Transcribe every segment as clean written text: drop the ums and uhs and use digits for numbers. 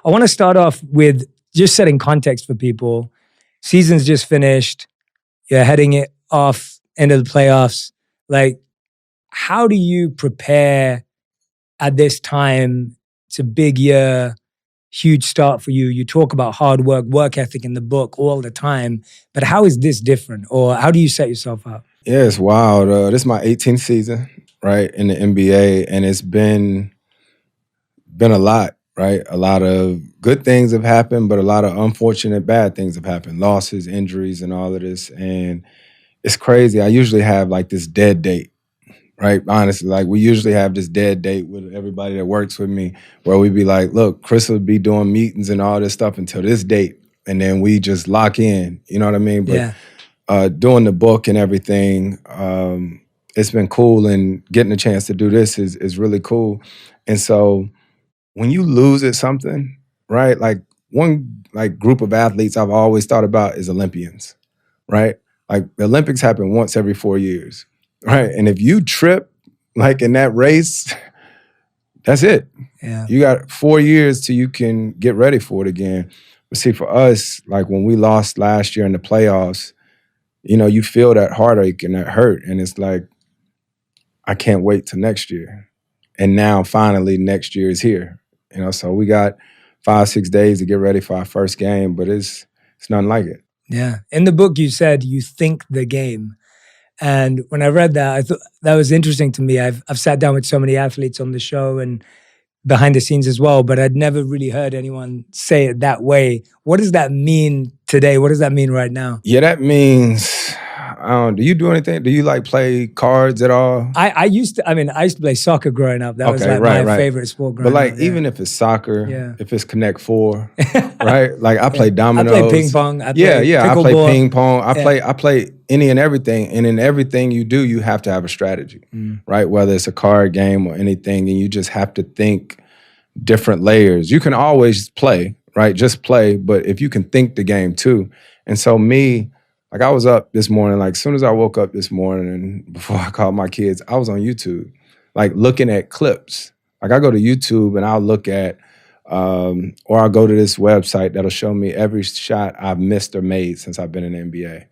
I want to start off with just setting context for people. Season's just finished. You're heading it off into the playoffs. Like, how do you prepare at this time? It's a big year, huge start for you. You talk about hard work, work ethic in the book all the time. But how is this different? Or how do you set yourself up? Yeah, it's wild. This is my 18th season, right, in the NBA, and it's been a lot, right? A lot of good things have happened, but a lot of unfortunate bad things have happened. Losses, injuries, and all of this. And it's crazy. I usually have like this dead date, right? Honestly, like we usually have this dead date with everybody that works with me where we be like, look, Chris will be doing meetings and all this stuff until this date. And then we just lock in, you know what I mean? But doing the book and everything, it's been cool, and getting a chance to do this is really cool. And so when you lose at something, right? Like one group of athletes I've always thought about is Olympians, right? Like the Olympics happen once every 4 years, right? And if you trip like in that race, that's it. Yeah. You got 4 years till you can get ready for it again. But see, for us, like when we lost last year in the playoffs, you know, you feel that heartache and that hurt. And it's like, I can't wait till next year. And now finally next year is here. You know, so we got 5-6 days to get ready for our first game, but it's nothing like it. Yeah. In the book, you said you think the game. And when I read that, I thought that was interesting to me. I've sat down with so many athletes on the show and behind the scenes as well, but I'd never really heard anyone say it that way. What does that mean today? What does that mean right now? Yeah, that means, do you do anything? Do you like play cards at all? I used to play soccer growing up. That was like my favorite sport growing up. But like, even if it's soccer, if it's Connect Four, right? Like I play dominoes. I play ping pong. I play ping pong. I play any and everything. And in everything you do, you have to have a strategy, right? Whether it's a card game or anything, and you just have to think different layers. You can always play, right? Just play, but if you can think the game too. And so like I was up this morning, like as soon as I woke up this morning and before I called my kids, I was on YouTube, like looking at clips. Like I go to YouTube and I'll look at, or I'll go to this website that'll show me every shot I've missed or made since I've been in the NBA.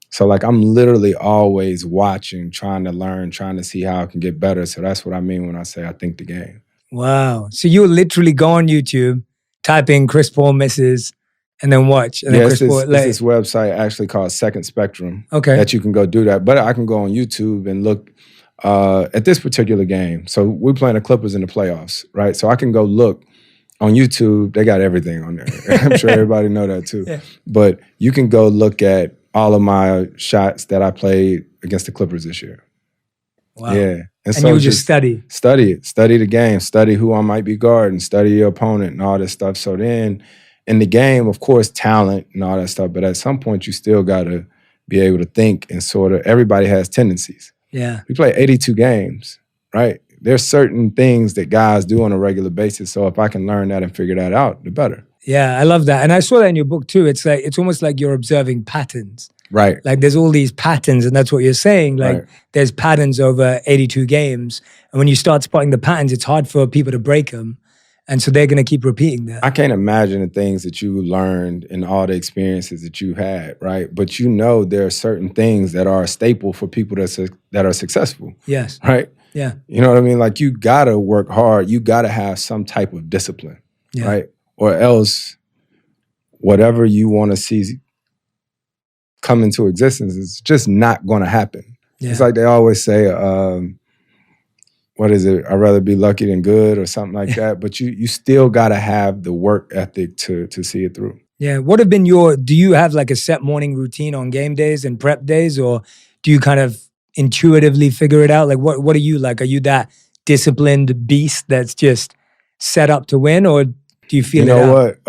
So like I'm literally always watching, trying to learn, trying to see how I can get better. So that's what I mean when I say I think the game. Wow. So you literally go on YouTube, type in Chris Paul misses, and then watch. And then it's this website actually called Second Spectrum. Okay. That you can go do that. But I can go on YouTube and look at this particular game. So we're playing the Clippers in the playoffs, right? So I can go look on YouTube. They got everything on there. I'm sure everybody know that too. Yeah. But you can go look at all of my shots that I played against the Clippers this year. Wow. Yeah. And so you just study. Study it. Study the game. Study who I might be guarding. Study your opponent and all this stuff. So then in the game, of course, talent and all that stuff. But at some point, you still got to be able to think and sort of, everybody has tendencies. Yeah. We play 82 games, right? There's certain things that guys do on a regular basis. So if I can learn that and figure that out, the better. Yeah, I love that. And I saw that in your book too. It's like, it's almost like you're observing patterns. Right. Like there's all these patterns, and that's what you're saying. Like there's patterns over 82 games. And when you start spotting the patterns, it's hard for people to break them. And so they're going to keep repeating that. I can't imagine the things that you learned and all the experiences that you had, right? But you know there are certain things that are a staple for people that are successful. Yes. Right? Yeah. You know what I mean? Like you got to work hard. You got to have some type of discipline, right? Or else whatever you want to see come into existence is just not going to happen. Yeah. It's like they always say, what is it? I'd rather be lucky than good or something like that. But you still got to have the work ethic to see it through. Yeah. What have been do you have like a set morning routine on game days and prep days, or do you kind of intuitively figure it out? Like what are you like? Are you that disciplined beast that's just set up to win, or do you feel what?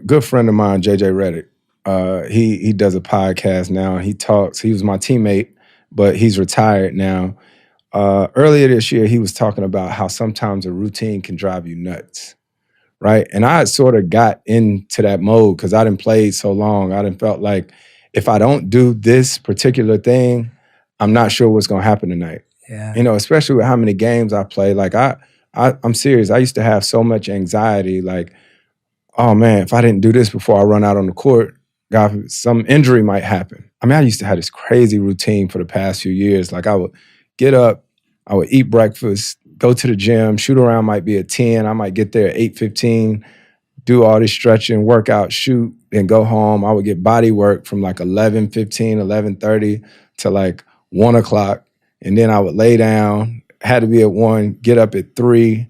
Good friend of mine, JJ Redick, he does a podcast now. He talks. He was my teammate, but he's retired now. Earlier this year, he was talking about how sometimes a routine can drive you nuts, right? And I sort of got into that mode because I didn't play so long. I didn't felt like if I don't do this particular thing, I'm not sure what's going to happen tonight. Yeah. You know, especially with how many games I play. Like I'm serious. I used to have so much anxiety. Like oh man, if I didn't do this before I run out on the court, God, some injury might happen. I mean, I used to have this crazy routine for the past few years. Like I would get up, I would eat breakfast, go to the gym, shoot around might be at 10. I might get there at 8:15, do all this stretching, workout, shoot, and go home. I would get body work from like 11:15, 11:30 to like 1 o'clock. And then I would lay down, had to be at 1, get up at 3,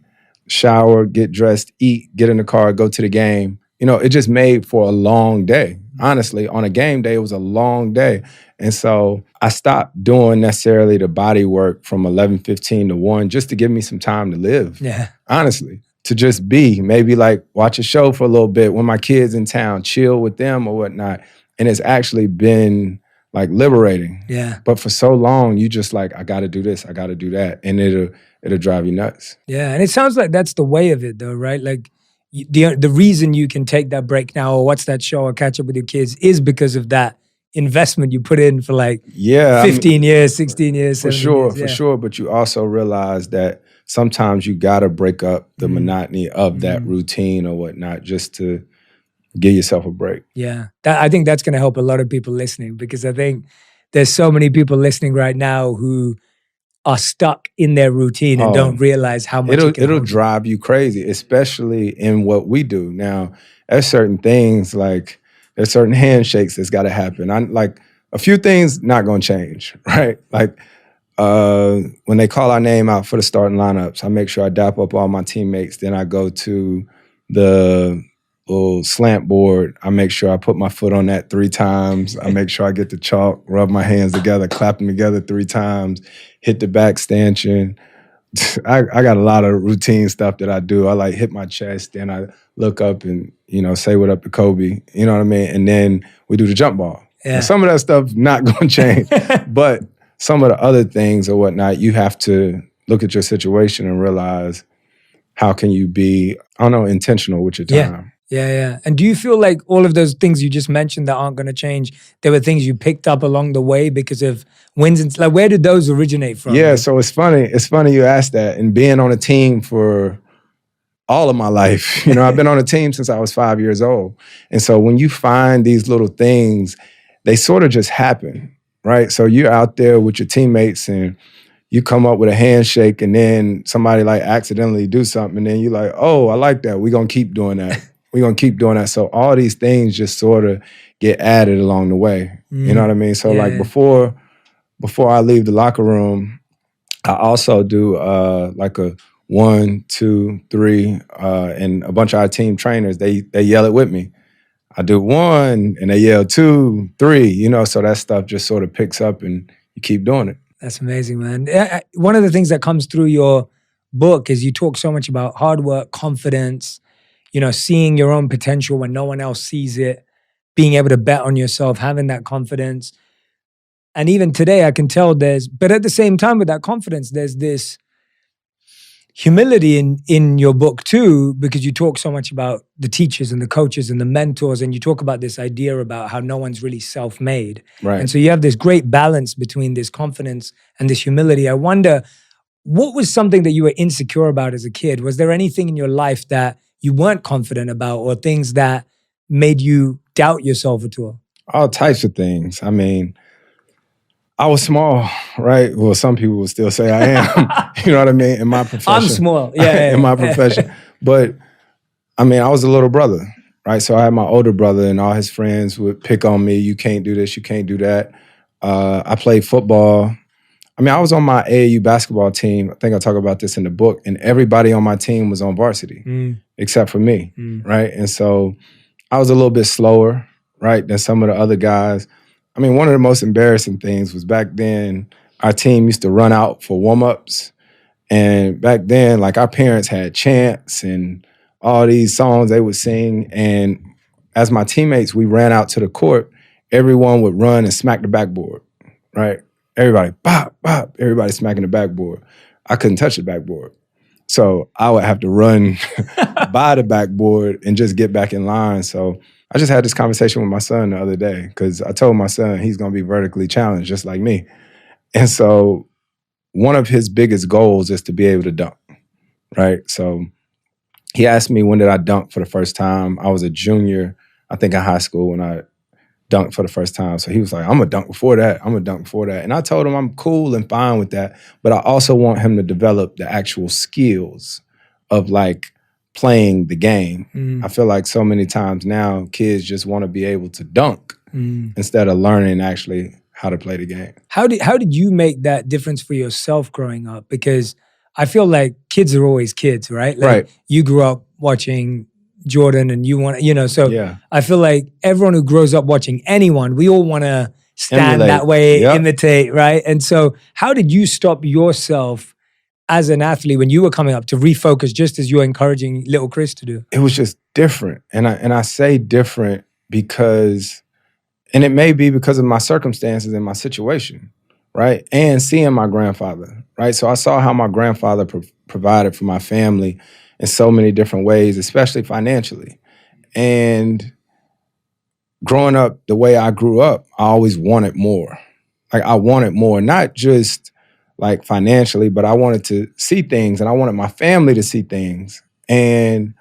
shower, get dressed, eat, get in the car, go to the game. You know, it just made for a long day. Honestly, on a game day, it was a long day. And so I stopped doing necessarily the body work from 11:15 to 1 just to give me some time to live. Yeah. Honestly, to just be, maybe like watch a show for a little bit when my kids in town, chill with them or whatnot. And it's actually been like liberating. Yeah. But for so long, you just like, I got to do this, I got to do that. And it'll drive you nuts. Yeah. And it sounds like that's the way of it though, right? Like the reason you can take that break now or watch that show or catch up with your kids is because of that investment you put in for like 15 years, 16 years, for 17 sure, years. for sure. But you also realize that sometimes you got to break up the monotony of that routine or whatnot just to give yourself a break. Yeah. I think that's going to help a lot of people listening because I think there's so many people listening right now who are stuck in their routine and don't realize how much it'll drive you crazy, especially in what we do. Now, there's certain things like there's certain handshakes that's got to happen. I like a few things not going to change, right? Like when they call our name out for the starting lineups, I make sure I dap up all my teammates. Then I go to the little slant board. I make sure I put my foot on that 3 times. I make sure I get the chalk, rub my hands together, clap them together 3 times, hit the back stanchion. I got a lot of routine stuff that I do. I like hit my chest, then I look up and, you know, say what up to Kobe. You know what I mean? And then we do the jump ball. Yeah. Now, some of that stuff not going to change, but some of the other things or whatnot, you have to look at your situation and realize how can you be, I don't know, intentional with your time. Yeah. And do you feel like all of those things you just mentioned that aren't going to change, there were things you picked up along the way because of wins and like where did those originate from? Yeah, so it's funny you asked that. And being on a team for all of my life, you know, I've been on a team since I was 5 years old. And so when you find these little things, they sort of just happen, right? So you're out there with your teammates and you come up with a handshake and then somebody like accidentally do something and then you're like, oh, I like that. We're going to keep doing that. We're going to keep doing that. So all these things just sort of get added along the way. You know what I mean? So like before I leave the locker room, I also do like a 1, 2, 3, and a bunch of our team trainers, they yell it with me. I do 1 and they yell 2, 3, you know, so that stuff just sort of picks up and you keep doing it. That's amazing, man. One of the things that comes through your book is you talk so much about hard work, confidence, you know, seeing your own potential when no one else sees it, being able to bet on yourself, having that confidence. And even today I can tell but at the same time with that confidence, there's this humility in your book too, because you talk so much about the teachers and the coaches and the mentors, and you talk about this idea about how no one's really self-made. Right. And so you have this great balance between this confidence and this humility. I wonder, what was something that you were insecure about as a kid? Was there anything in your life that you weren't confident about or things that made you doubt yourself at all? All types of things. I mean, I was small, right? Well, some people would still say I am. You know what I mean? In my profession. I'm small. Yeah. In my profession. But I mean, I was a little brother, right? So I had my older brother and all his friends would pick on me. You can't do this. You can't do that. I played football. I mean, I was on my AAU basketball team. I think I talk about this in the book. And everybody on my team was on varsity except for me, right? And so I was a little bit slower, right, than some of the other guys. I mean, one of the most embarrassing things was back then, our team used to run out for warm-ups. And back then, like our parents had chants and all these songs they would sing. And as my teammates, we ran out to the court, everyone would run and smack the backboard, right? Everybody, bop, bop, everybody smacking the backboard. I couldn't touch the backboard. So I would have to run by the backboard and just get back in line. So I just had this conversation with my son the other day because I told my son he's going to be vertically challenged just like me. And so one of his biggest goals is to be able to dunk, right? So he asked me when did I dunk for the first time. I was a junior, I think in high school when I dunked for the first time. So he was like, I'm gonna dunk before that. I'm gonna dunk before that. And I told him I'm cool and fine with that. But I also want him to develop the actual skills of like playing the game. I feel like so many times now kids just want to be able to dunk instead of learning actually how to play the game. How did you make that difference for yourself growing up? Because I feel like kids are always kids, right? Like Right. you grew up watching Jordan and you want, so Yeah. I feel like everyone who grows up watching anyone, we all want to stand Emulate. that way, Yep. imitate, right? And so how did you stop yourself as an athlete when you were coming up to refocus just as you're encouraging little Chris to do? It was just different. And I say different because, and it may be because of my circumstances and my situation, right? And seeing my grandfather, right? So I saw how my grandfather provided for my family in so many different ways, especially financially. And growing up the way I grew up, I always wanted more. Like I wanted more, not just like financially, but I wanted to see things and I wanted my family to see things. And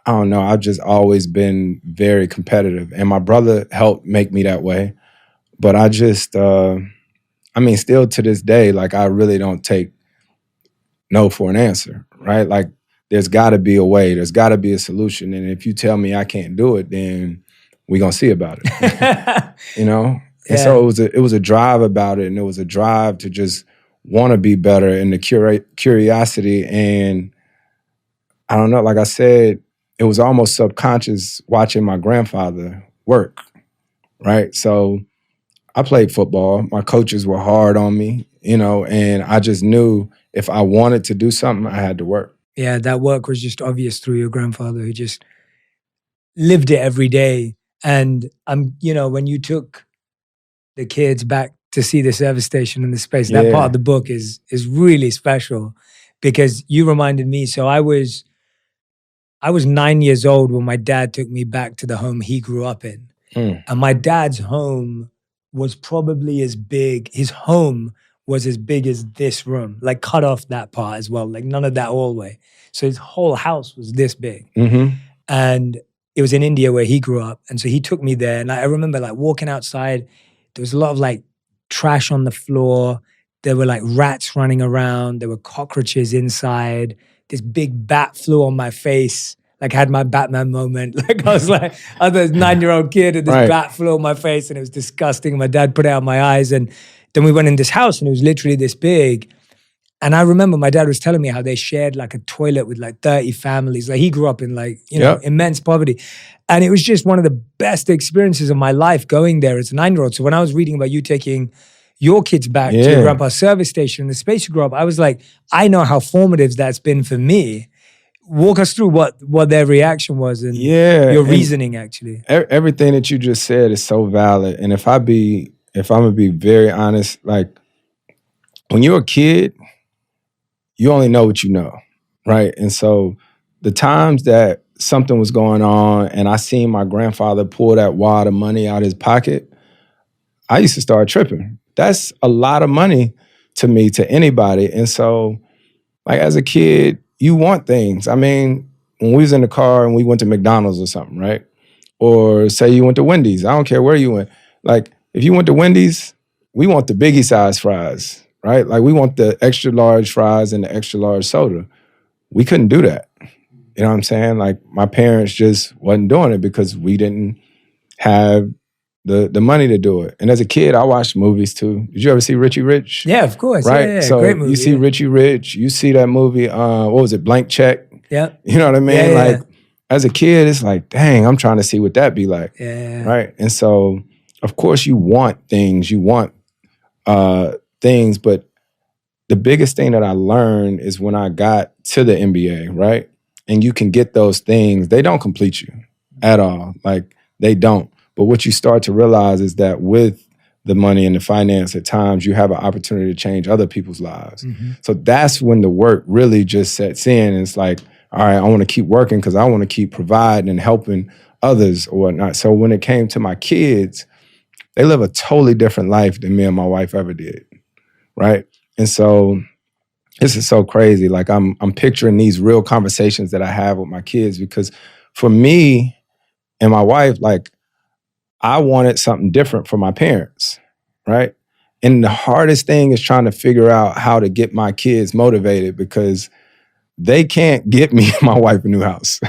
I don't know, I've just always been very competitive. And my brother helped make me that way. But I just, still to this day, like I really don't take no for an answer, right? Like there's gotta be a way, there's gotta be a solution. And if you tell me I can't do it, then we're gonna see about it. You know? And so it was a drive about it, and it was a drive to just want to be better, and the curiosity. And I don't know, like I said, it was almost subconscious watching my grandfather work, right? So I played football. My coaches were hard on me, and I just knew if I wanted to do something, I had to work. Yeah, that work was just obvious through your grandfather who just lived it every day. And when you took the kids back to see the service station in the space, that part of the book is really special because you reminded me. So I was 9 years old when my dad took me back to the home he grew up in. And my dad's home was probably as big. His home was as big as this room, like cut off that part as well, like none of that hallway. So his whole house was this big. And it was in India where he grew up. And so he took me there. And I remember like walking outside, there was a lot of like trash on the floor. There were like rats running around. There were cockroaches inside. This big bat flew on my face. Like I had my Batman moment. Like I was a 9-year-old kid and this bat flew on my face and it was disgusting. My dad put it out my eyes. And then we went in this house and it was literally this big. And I remember my dad was telling me how they shared like a toilet with like 30 families. Like he grew up in immense poverty. And it was just one of the best experiences of my life going there as a 9-year-old. So when I was reading about you taking your kids back to your grandpa's service station, the space you grew up, I was like, I know how formative that's been for me. Walk us through what their reaction was and your reasoning actually. Everything that you just said is so valid. And if I'm gonna be very honest, like when you're a kid, you only know what you know, right? And so the times that something was going on and I seen my grandfather pull that wad of money out of his pocket, I used to start tripping. That's a lot of money to me, to anybody. And so like as a kid, you want things. I mean, when we was in the car and we went to McDonald's or something, right? Or say you went to Wendy's, I don't care where you went. Like if you went to Wendy's, we want the biggie size fries, right? Like we want the extra large fries and the extra large soda. We couldn't do that. You know what I'm saying? Like my parents just wasn't doing it because we didn't have the money to do it. And as a kid, I watched movies too. Did you ever see Richie Rich? Yeah, of course. Right? Yeah, so great movie, you see Richie Rich, you see that movie, what was it, Blank Check? Yeah. You know what I mean? Like as a kid, it's like, dang, I'm trying to see what that be like. Yeah. Right? And so, of course, you want things, things, but the biggest thing that I learned is when I got to the NBA, right? And you can get those things, they don't complete you at all. Like they don't. But what you start to realize is that with the money and the finance, at times you have an opportunity to change other people's lives. So that's when the work really just sets in. And it's like, all right, I want to keep working because I want to keep providing and helping others or whatnot. So when it came to my kids, they live a totally different life than me and my wife ever did, right? And so this is so crazy. Like I'm picturing these real conversations that I have with my kids, because for me and my wife, like I wanted something different for my parents, right? And the hardest thing is trying to figure out how to get my kids motivated, because they can't get me and my wife a new house.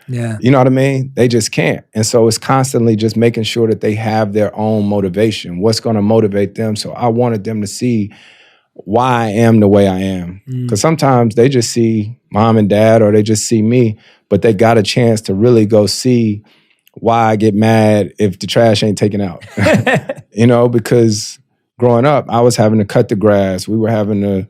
Yeah. You know what I mean? They just can't. And so it's constantly just making sure that they have their own motivation. What's going to motivate them? So I wanted them to see why I am the way I am. Because sometimes they just see mom and dad, or they just see me, but they got a chance to really go see why I get mad if the trash ain't taken out. You know, because growing up, I was having to cut the grass. We were having to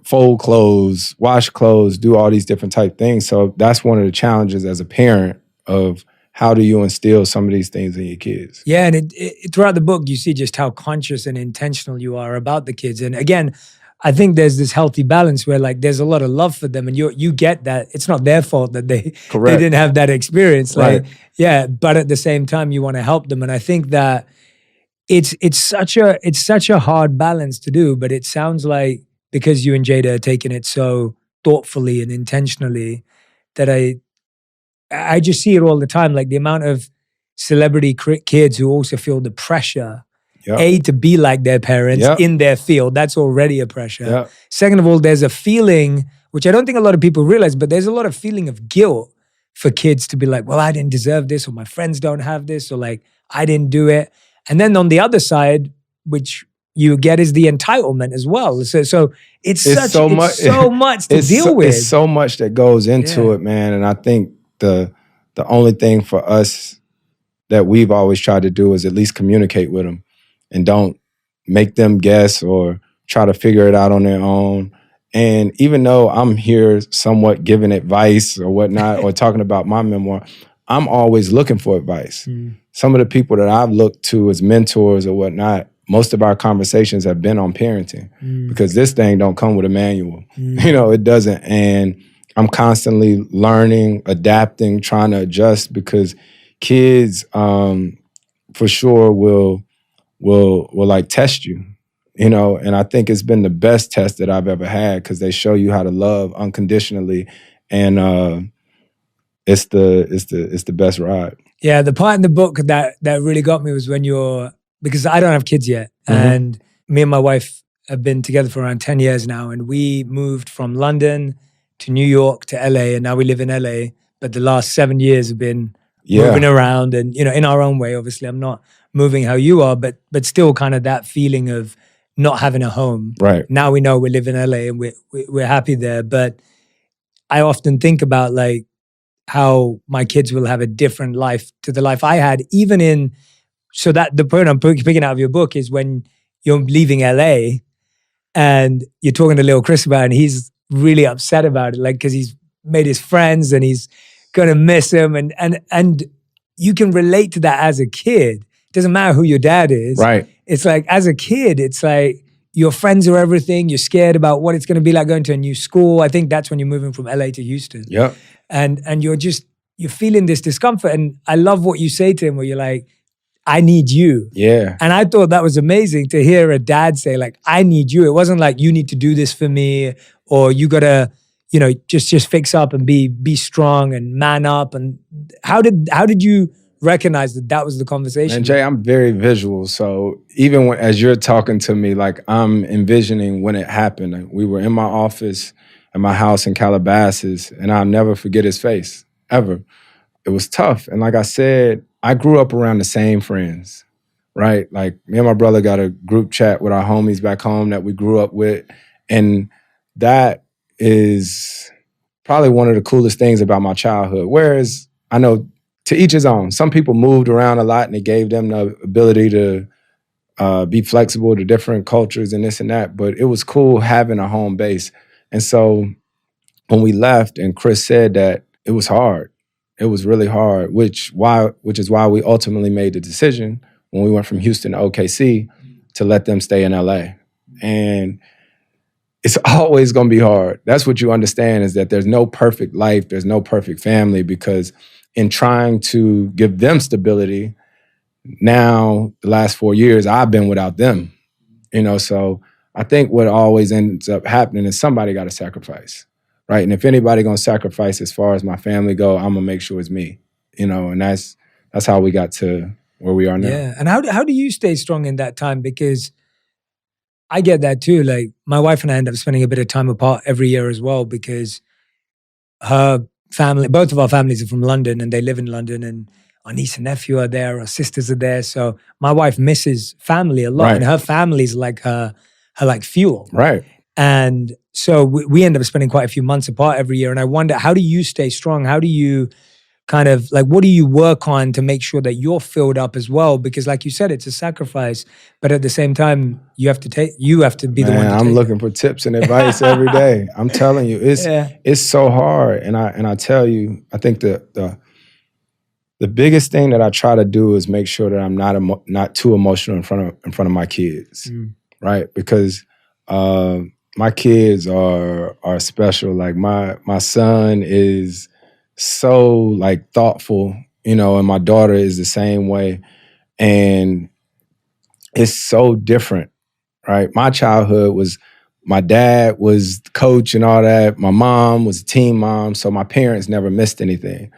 fold clothes, wash clothes, do all these different type things. So that's one of the challenges as a parent of how do you instill some of these things in your kids? Yeah, and throughout the book, you see just how conscious and intentional you are about the kids. And again, I think there's this healthy balance where like there's a lot of love for them, and you get that it's not their fault that they didn't have that experience. Like, Right. yeah, but at the same time, you want to help them. And I think that it's such a hard balance to do. But it sounds like because you and Jada are taking it so thoughtfully and intentionally, that I just see it all the time, like the amount of celebrity kids who also feel the pressure, Yep. to be like their parents Yep. in their field. That's already a pressure. Yep. Second of all, there's a feeling, which I don't think a lot of people realize, but there's a lot of feeling of guilt for kids to be like, well, I didn't deserve this, or my friends don't have this, or like, I didn't do it. And then on the other side, which you get is the entitlement as well. So it's so much to deal with. It's so much that goes into it, man. And I think the only thing for us that we've always tried to do is at least communicate with them, and don't make them guess or try to figure it out on their own. And even though I'm here somewhat giving advice or whatnot, or talking about my memoir, I'm always looking for advice. Some of the people that I've looked to as mentors or whatnot, most of our conversations have been on parenting, because this thing don't come with a manual. You know, it doesn't. And I'm constantly learning, adapting, trying to adjust, because kids for sure will like test you, you know. And I think it's been the best test that I've ever had, because they show you how to love unconditionally, and it's the best ride. Yeah, the part in the book that really got me was when because I don't have kids yet, and me and my wife have been together for around 10 years now, and we moved from London to New York to LA, and now we live in LA. But the last 7 years have been moving around, and you know, in our own way. Obviously, I'm not moving how you are, but still, kind of that feeling of not having a home. Right. Now we know we live in LA, and we're happy there. But I often think about like how my kids will have a different life to the life I had, even in. So that the point I'm picking out of your book is when you're leaving LA and you're talking to little Chris about it, and he's really upset about it, like because he's made his friends and he's gonna miss him, and you can relate to that as a kid. It doesn't matter who your dad is. Right. It's like as a kid, it's like your friends are everything. You're scared about what it's gonna be like going to a new school. I think that's when you're moving from LA to Houston. Yep. And you're feeling this discomfort. And I love what you say to him, where you're like, I need you. Yeah. And I thought that was amazing to hear a dad say, like, I need you. It wasn't like, you need to do this for me, or you gotta, you know, just fix up and be strong and man up. And how did you recognize that was the conversation? And Jay, I'm very visual. So even as you're talking to me, like I'm envisioning when it happened. Like, we were in my office at my house in Calabasas, and I'll never forget his face, ever. It was tough. And like I said, I grew up around the same friends, right? Like me and my brother got a group chat with our homies back home that we grew up with. And that is probably one of the coolest things about my childhood. Whereas I know to each his own, some people moved around a lot, and it gave them the ability to be flexible to different cultures and this and that. But it was cool having a home base. And so when we left, and Chris said that it was hard. It was really hard, which is why we ultimately made the decision when we went from Houston to OKC to let them stay in LA. And it's always going to be hard. That's what you understand, is that there's no perfect life, there's no perfect family, because in trying to give them stability, now the last 4 years I've been without them. You know, so I think what always ends up happening is somebody got to sacrifice, right? And if anybody gonna sacrifice as far as my family go, I'm gonna make sure it's me, and that's how we got to where we are now. Yeah. And how do you stay strong in that time? Because I get that too. Like my wife and I end up spending a bit of time apart every year as well, because her family, both of our families are from London and they live in London, and our niece and nephew are there, our sisters are there. So my wife misses family a lot, Right. and her family's like her like fuel. Right. And so we end up spending quite a few months apart every year. And I wonder, how do you stay strong? How do you kind of like, what do you work on to make sure that you're filled up as well? Because like you said, it's a sacrifice, but at the same time, you have to be the one to I'm take looking for tips and advice every day. I'm telling you, it's so hard. And I tell you, I think the biggest thing that I try to do is make sure that I'm not too emotional in front of my kids, right? Because my kids are special. Like my son is so like thoughtful, and my daughter is the same way. And it's so different, right? My childhood was, my dad was the coach and all that. My mom was a team mom, so my parents never missed anything.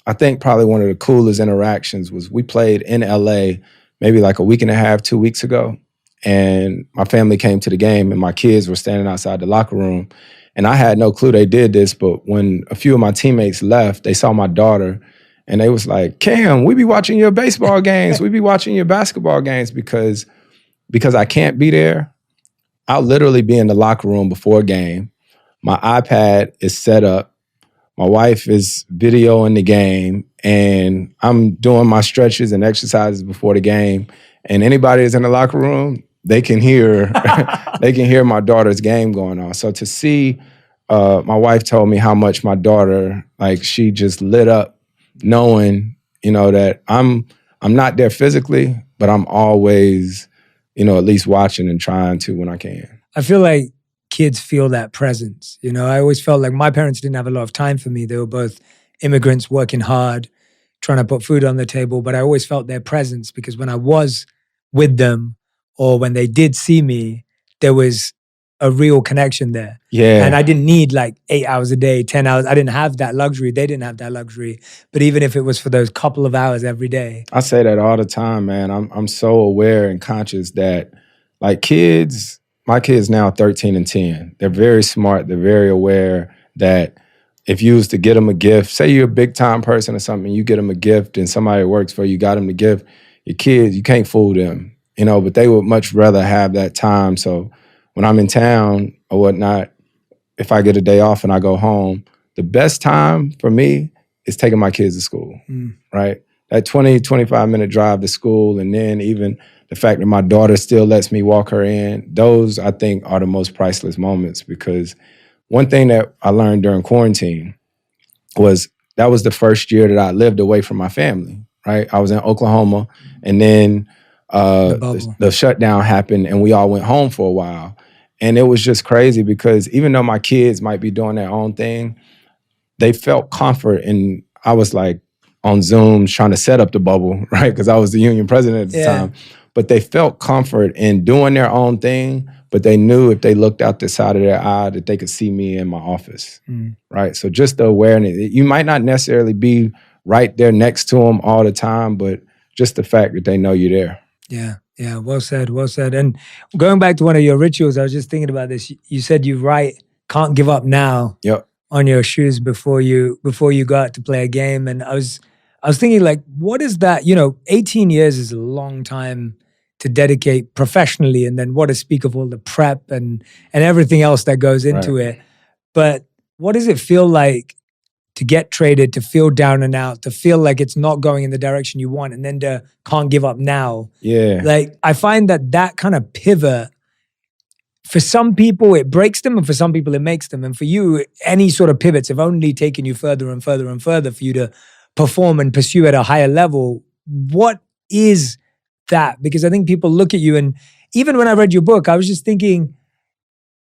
I think probably one of the coolest interactions was we played in LA maybe like a week and a half, 2 weeks ago. And my family came to the game and my kids were standing outside the locker room. And I had no clue they did this, but when a few of my teammates left, they saw my daughter and they was like, Cam, we be watching your baseball games. We be watching your basketball games because I can't be there. I'll literally be in the locker room before a game. My iPad is set up. My wife is videoing the game and I'm doing my stretches and exercises before the game. And anybody that's in the locker room, they can hear my daughter's game going on. So to see, my wife told me how much my daughter, like she just lit up knowing, that I'm not there physically, but I'm always, at least watching and trying to when I can. I feel like kids feel that presence. I always felt like my parents didn't have a lot of time for me. They were both immigrants working hard, trying to put food on the table, but I always felt their presence because when I was with them or when they did see me, there was a real connection there. Yeah. And I didn't need like 8 hours a day, 10 hours. I didn't have that luxury. They didn't have that luxury. But even if it was for those couple of hours every day. I say that all the time, man. I'm so aware and conscious that like my kids now 13 and 10. They're very smart. They're very aware that if you was to get them a gift, say you're a big time person or something, you get them a gift and somebody that works for you got them the gift, your kids, you can't fool them, but they would much rather have that time. So when I'm in town or whatnot, if I get a day off and I go home, the best time for me is taking my kids to school, right? That 20, 25-minute drive to school, and then even the fact that my daughter still lets me walk her in, those I think are the most priceless moments. Because one thing that I learned during quarantine was that was the first year that I lived away from my family, right? I was in Oklahoma, and then the shutdown happened and we all went home for a while. And it was just crazy because even though my kids might be doing their own thing, they felt comfort. And I was like on Zoom trying to set up the bubble, right? Because I was the union president at the time. But they felt comfort in doing their own thing, but they knew if they looked out the side of their eye that they could see me in my office, right? So just the awareness. You might not necessarily be right there next to them all the time, but just the fact that they know you're there. Yeah, well said, well said. And going back to one of your rituals, I was just thinking about this. You said you write "Can't Give Up Now" on your shoes before you go out to play a game. And I was thinking, like, what is that? 18 years is a long time to dedicate professionally, and then what to speak of all the prep and everything else that goes into it. But what does it feel like to get traded, to feel down and out, to feel like it's not going in the direction you want, and then to can't give up now? Yeah. Like, I find that kind of pivot, for some people it breaks them, and for some people it makes them. And for you, any sort of pivots have only taken you further and further and further for you to perform and pursue at a higher level. What is that? Because I think people look at you, and even when I read your book, I was just thinking,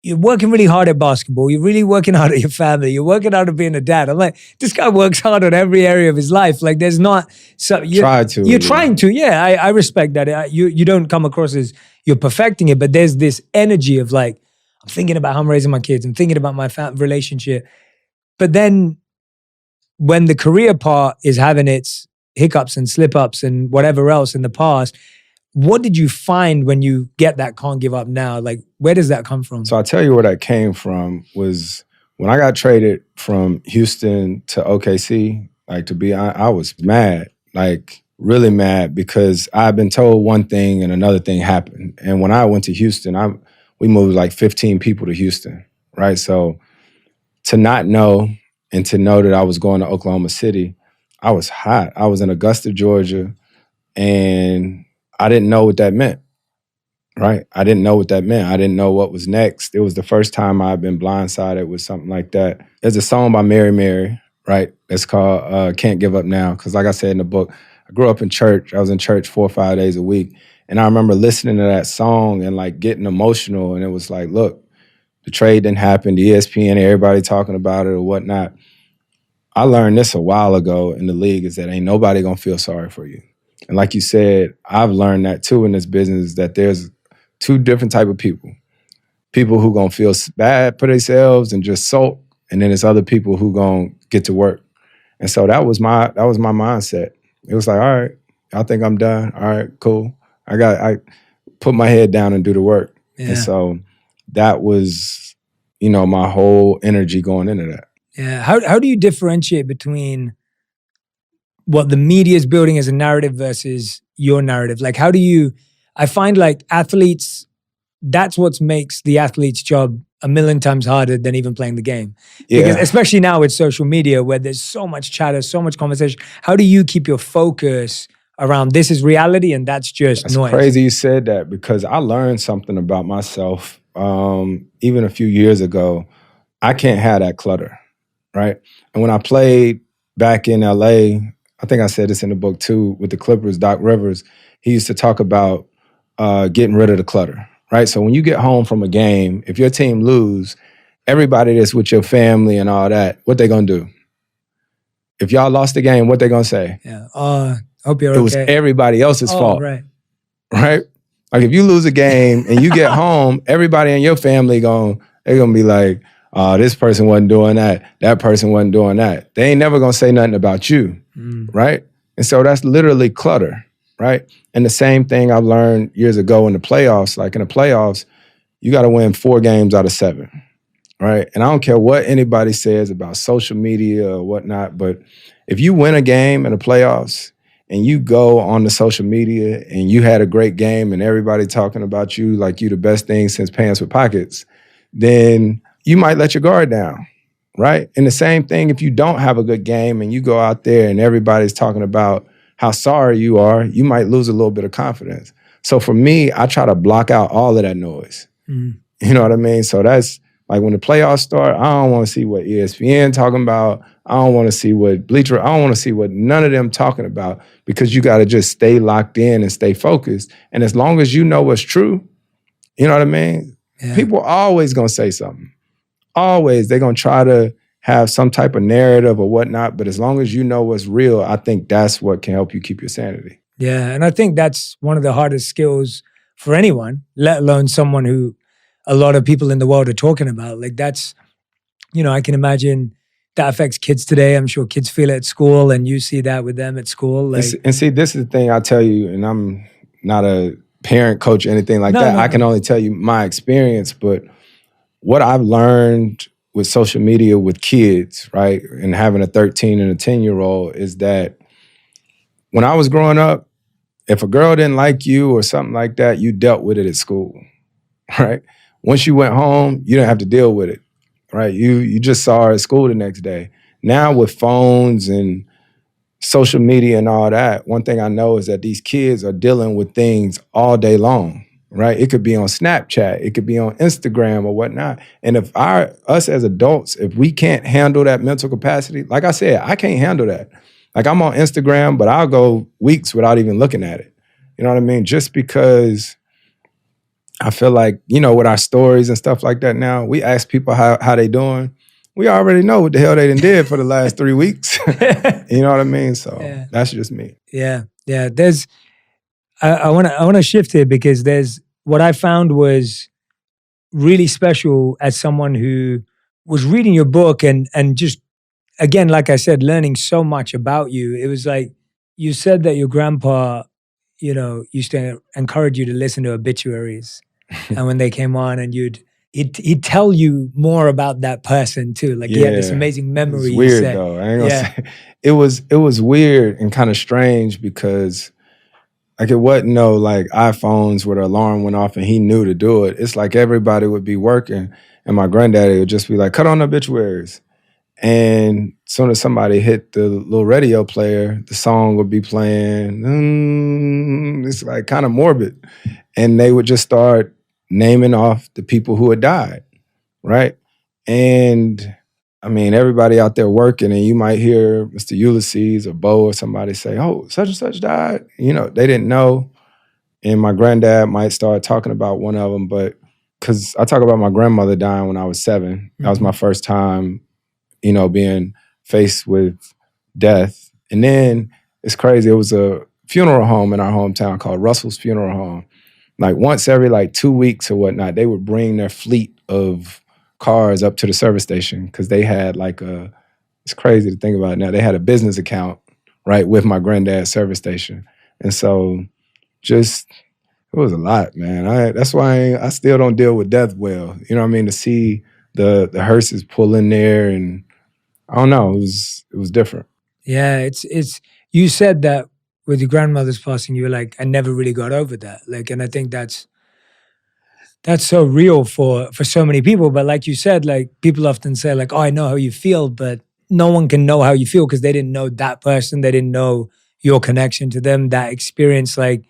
you're working really hard at basketball. You're really working hard at your family. You're working hard at being a dad. I'm like, this guy works hard on every area of his life. Like, there's not... You're trying to. Yeah, I respect that. You don't come across as, you're perfecting it, but there's this energy of like, I'm thinking about how I'm raising my kids, I'm thinking about my relationship. But then when the career part is having its hiccups and slip ups and whatever else in the past, what did you find when you get that can't give up now? Like, where does that come from? So I'll tell you where that came from was when I got traded from Houston to OKC, like I was mad, like really mad, because I've been told one thing and another thing happened. And when I went to Houston, we moved like 15 people to Houston, right? So to not know and to know that I was going to Oklahoma City, I was hot. I was in Augusta, Georgia, and I didn't know what that meant, right? I didn't know what that meant. I didn't know what was next. It was the first time I'd been blindsided with something like that. There's a song by Mary Mary, right? It's called Can't Give Up Now. Because like I said in the book, I grew up in church. I was in church 4 or 5 days a week. And I remember listening to that song and like getting emotional. And it was like, look, the trade didn't happen. The ESPN, everybody talking about it or whatnot. I learned this a while ago in the league is that ain't nobody gonna feel sorry for you. And like you said, I've learned that too in this business, that there's two different type of people. People who gonna feel bad for themselves and just sulk, and then there's other people who gonna get to work. And so that was my mindset. It was like, all right, I think I'm done. All right, cool. I put my head down and do the work. Yeah. And so that was, my whole energy going into that. Yeah. How do you differentiate between what the media is building as a narrative versus your narrative? Like, I find like athletes, that's what makes the athlete's job a million times harder than even playing the game. Yeah. Because especially now with social media where there's so much chatter, so much conversation, how do you keep your focus around this is reality and that's just noise? It's crazy you said that, because I learned something about myself even a few years ago. I can't have that clutter, right? And when I played back in LA, I think I said this in the book too, with the Clippers, Doc Rivers, he used to talk about getting rid of the clutter, right? So when you get home from a game, if your team lose, everybody that's with your family and all that, what they gonna do? If y'all lost the game, what they gonna say? Yeah, hope you're okay. It was everybody else's fault, right? Like if you lose a game and you get home, everybody in your family they're gonna be like, this person wasn't doing that person wasn't doing that. They ain't never gonna say nothing about you, right? And so that's literally clutter, right? And the same thing I learned years ago in the playoffs. Like in the playoffs, you gotta win 4 games out of 7, right? And I don't care what anybody says about social media or whatnot, but if you win a game in the playoffs and you go on the social media and you had a great game and everybody talking about you like you the best thing since pants with pockets, then you might let your guard down, right? And the same thing if you don't have a good game and you go out there and everybody's talking about how sorry you are, you might lose a little bit of confidence. So for me, I try to block out all of that noise. You know what I mean? So that's like when the playoffs start, I don't want to see what ESPN talking about. I don't want to see what Bleacher, I don't want to see what none of them talking about, because you got to just stay locked in and stay focused. And as long as you know what's true, you know what I mean? Yeah. People are always going to say something. Always. They're going to try to have some type of narrative or whatnot. But as long as you know what's real, I think that's what can help you keep your sanity. Yeah. And I think that's one of the hardest skills for anyone, let alone someone who a lot of people in the world are talking about. Like that's, I can imagine that affects kids today. I'm sure kids feel it at school and you see that with them at school. Like, and see, this is the thing I tell you, and I'm not a parent, coach, or anything like that. I can only tell you my experience, but what I've learned with social media with kids, right, and having a 13 and a 10-year-old is that when I was growing up, if a girl didn't like you or something like that, you dealt with it at school, right? Once you went home, you didn't have to deal with it, right? You just saw her at school the next day. Now with phones and social media and all that, one thing I know is that these kids are dealing with things all day long, right? It could be on Snapchat, it could be on Instagram or whatnot. And if us as adults, if we can't handle that mental capacity, like I said, I can't handle that. Like I'm on Instagram, but I'll go weeks without even looking at it. You know what I mean? Just because I feel like, with our stories and stuff like that now, we ask people how they doing. We already know what the hell they done did for the last 3 weeks. You know what I mean? So That's just me. Yeah. Yeah. I want to shift here because there's what I found was really special as someone who was reading your book and just, again, like I said, learning so much about you. It was like you said that your grandpa, used to encourage you to listen to obituaries, and when they came on, and he'd tell you more about that person too. Like he had this Yeah. amazing memory. It's He weird said, though. I ain't gonna yeah, say it was weird and kind of strange because like it wasn't no like iPhones where the alarm went off and he knew to do it. It's like everybody would be working and my granddaddy would just be like, cut on the obituaries. And as soon as somebody hit the little radio player, the song would be playing. It's like kind of morbid. And they would just start naming off the people who had died, right? And I mean, everybody out there working, and you might hear Mr. Ulysses or Bo or somebody say, oh, such and such died. They didn't know. And my granddad might start talking about one of them, but because I talk about my grandmother dying when I was 7. That was my first time, being faced with death. And then it's crazy. It was a funeral home in our hometown called Russell's Funeral Home. Like once every like 2 weeks or whatnot, they would bring their fleet of cars up to the service station because they had it's crazy to think about it now, they had a business account, right, with my granddad's service station. And so just, it was a lot, man. That's why I still don't deal with death well. You know what I mean? To see the hearses pull in there and I don't know, it was different. yeah. It's you said that with your grandmother's passing, you were like, I never really got over that. Like, and I think that's so real for so many people. But like you said, like people often say like, oh, I know how you feel, but no one can know how you feel because they didn't know that person. They didn't know your connection to them, that experience. Like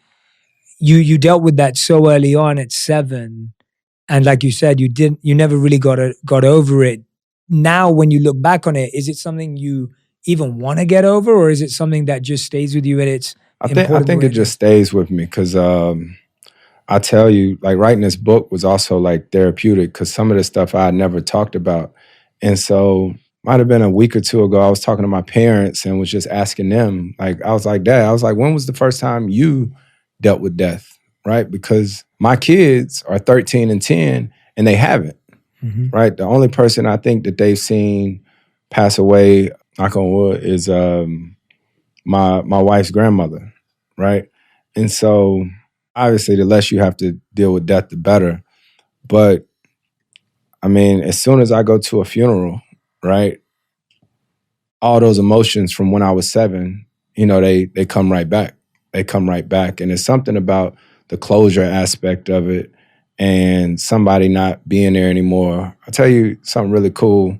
you dealt with that so early on at 7. And like you said, you never really got over it. Now, when you look back on it, is it something you even want to get over, or is it something that just stays with you and it's I think it just stays with me because I tell you, like writing this book was also like therapeutic because some of the stuff I had never talked about. And so might have been a week or two ago, I was talking to my parents and was just asking them, like, I was like, Dad, I was like, when was the first time you dealt with death, right? Because my kids are 13 and 10 and they haven't, right? The only person I think that they've seen pass away, knock on wood, is my wife's grandmother, right? And so obviously the less you have to deal with death, the better. But I mean, as soon as I go to a funeral, right, all those emotions from when I was 7, they come right back. They come right back. And it's something about the closure aspect of it and somebody not being there anymore. I'll tell you something really cool.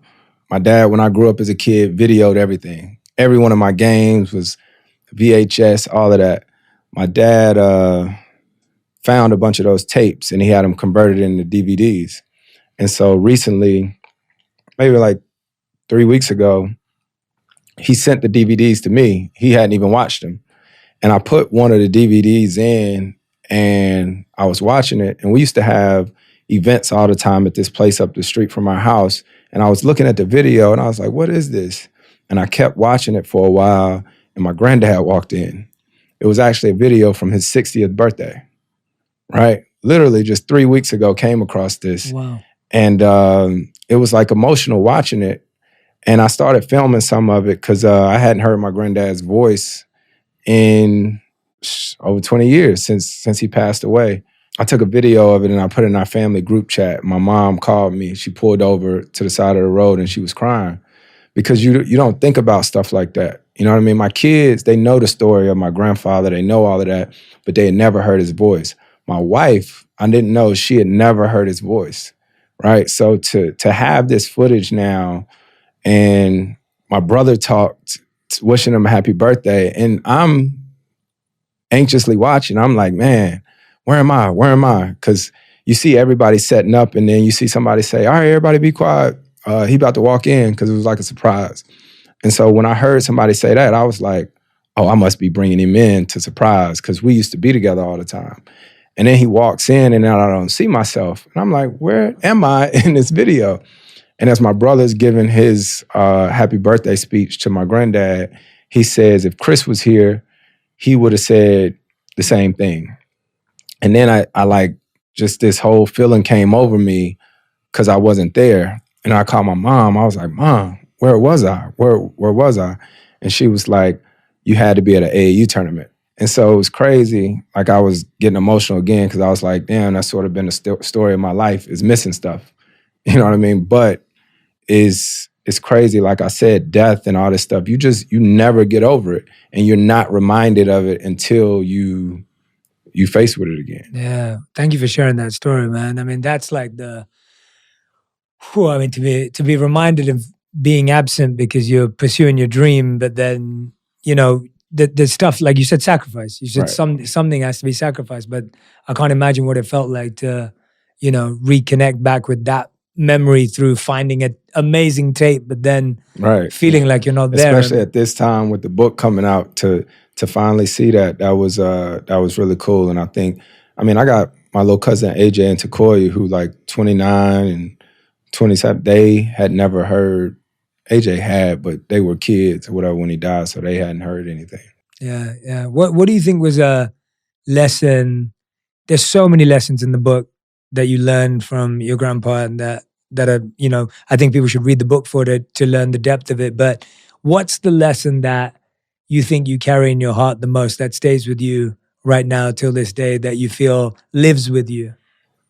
My dad, when I grew up as a kid, videoed everything. Every one of my games was VHS, all of that. My dad found a bunch of those tapes and he had them converted into DVDs. And so recently, maybe like 3 weeks ago, he sent the DVDs to me. He hadn't even watched them. And I put one of the DVDs in and I was watching it. And we used to have events all the time at this place up the street from our house. And I was looking at the video and I was like, what is this? And I kept watching it for a while and my granddad walked in. It was actually a video from his 60th birthday, right? Literally just 3 weeks ago came across this. Wow. And it was like emotional watching it. And I started filming some of it because I hadn't heard my granddad's voice in over 20 years since he passed away. I took a video of it and I put it in our family group chat. My mom called me. She pulled over to the side of the road and she was crying because you don't think about stuff like that. You know what I mean? My kids, they know the story of my grandfather. They know all of that, but they had never heard his voice. My wife, I didn't know she had never heard his voice, right? So to have this footage now, and my brother talked, wishing him a happy birthday, and I'm anxiously watching. I'm like, man, where am I? Where am I? Because you see everybody setting up, and then you see somebody say, all right, everybody be quiet. He about to walk in, because it was like a surprise. And so when I heard somebody say that, I was like, oh, I must be bringing him in to surprise, because we used to be together all the time. And then he walks in, and now I don't see myself. And I'm like, where am I in this video? And as my brother's giving his happy birthday speech to my granddad, he says, if Chris was here, he would have said the same thing. And then I like just this whole feeling came over me because I wasn't there. And I called my mom. I was like, Mom, where was I? Where was I? And she was like, you had to be at an AAU tournament. And so it was crazy. Like I was getting emotional again because I was like, damn, that's sort of been the story of my life, is missing stuff. You know what I mean? But it's crazy. Like I said, death and all this stuff, you never get over it. And you're not reminded of it until you face with it again. Yeah. Thank you for sharing that story, man. I mean, that's like to be reminded of being absent because you're pursuing your dream, but then, the stuff, like you said, sacrifice. You said Right. something has to be sacrificed, but I can't imagine what it felt like to, reconnect back with that memory through finding an amazing tape, but then feeling like you're not there. Especially at this time with the book coming out, to finally see that was really cool. And I think, I got my little cousin AJ and Takoya, who like 29 and 27, they had never heard. AJ had, but they were kids or whatever when he died, so they hadn't heard anything. Yeah, yeah. What do you think was a lesson? There's so many lessons in the book that you learned from your grandpa, and that are, I think people should read the book to learn the depth of it. But what's the lesson that you think you carry in your heart the most, that stays with you right now till this day, that you feel lives with you?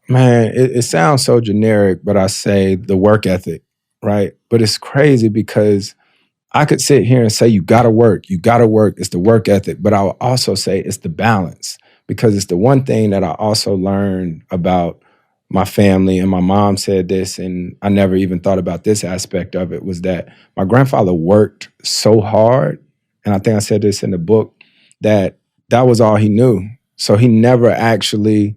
Man, it sounds so generic, but I say the work ethic, right? But it's crazy because I could sit here and say, you gotta work, it's the work ethic. But I will also say it's the balance, because it's the one thing that I also learned about my family. And my mom said this, and I never even thought about this aspect of it, was that my grandfather worked so hard. And I think I said this in the book, that was all he knew. So he never actually,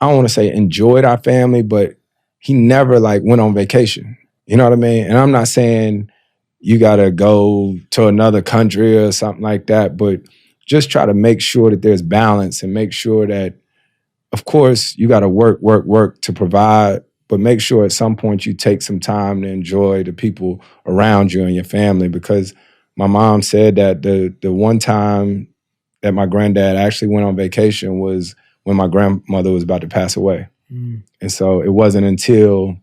I don't want to say enjoyed our family, but he never like went on vacation. You know what I mean? And I'm not saying you got to go to another country or something like that, but just try to make sure that there's balance, and make sure that, of course, you got to work to provide, but make sure at some point you take some time to enjoy the people around you and your family. Because my mom said that the one time that my granddad actually went on vacation was when my grandmother was about to pass away. Mm. And so it wasn't until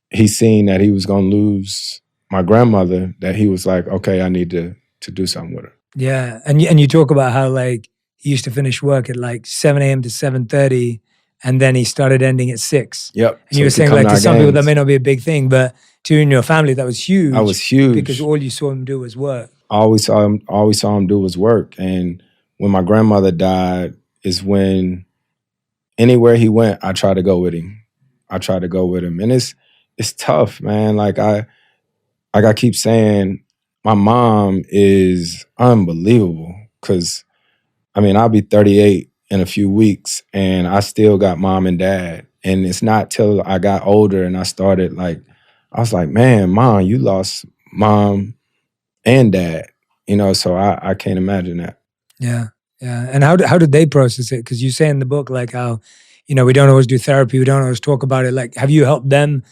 he seen that he was going to lose my grandmother that he was like, okay, I need to do something with her. Yeah. And you talk about how like he used to finish work at like 7 a.m. to 7:30, and then he started ending at 6. Yep. And you were saying like to some people that may not be a big thing, but to you and your family that was huge. That was huge. Because all you saw him do was work. All we saw him do was work. And when my grandmother died is when anywhere he went, I tried to go with him. And it's tough, man. Like I keep saying, my mom is unbelievable, because I'll be 38 in a few weeks and I still got mom and dad. And it's not till I got older and I started I was like, man, Mom, you lost mom and dad, so I can't imagine that. Yeah. Yeah. And how did they process it? Because you say in the book, like how, we don't always do therapy. We don't always talk about it. Like, have you helped them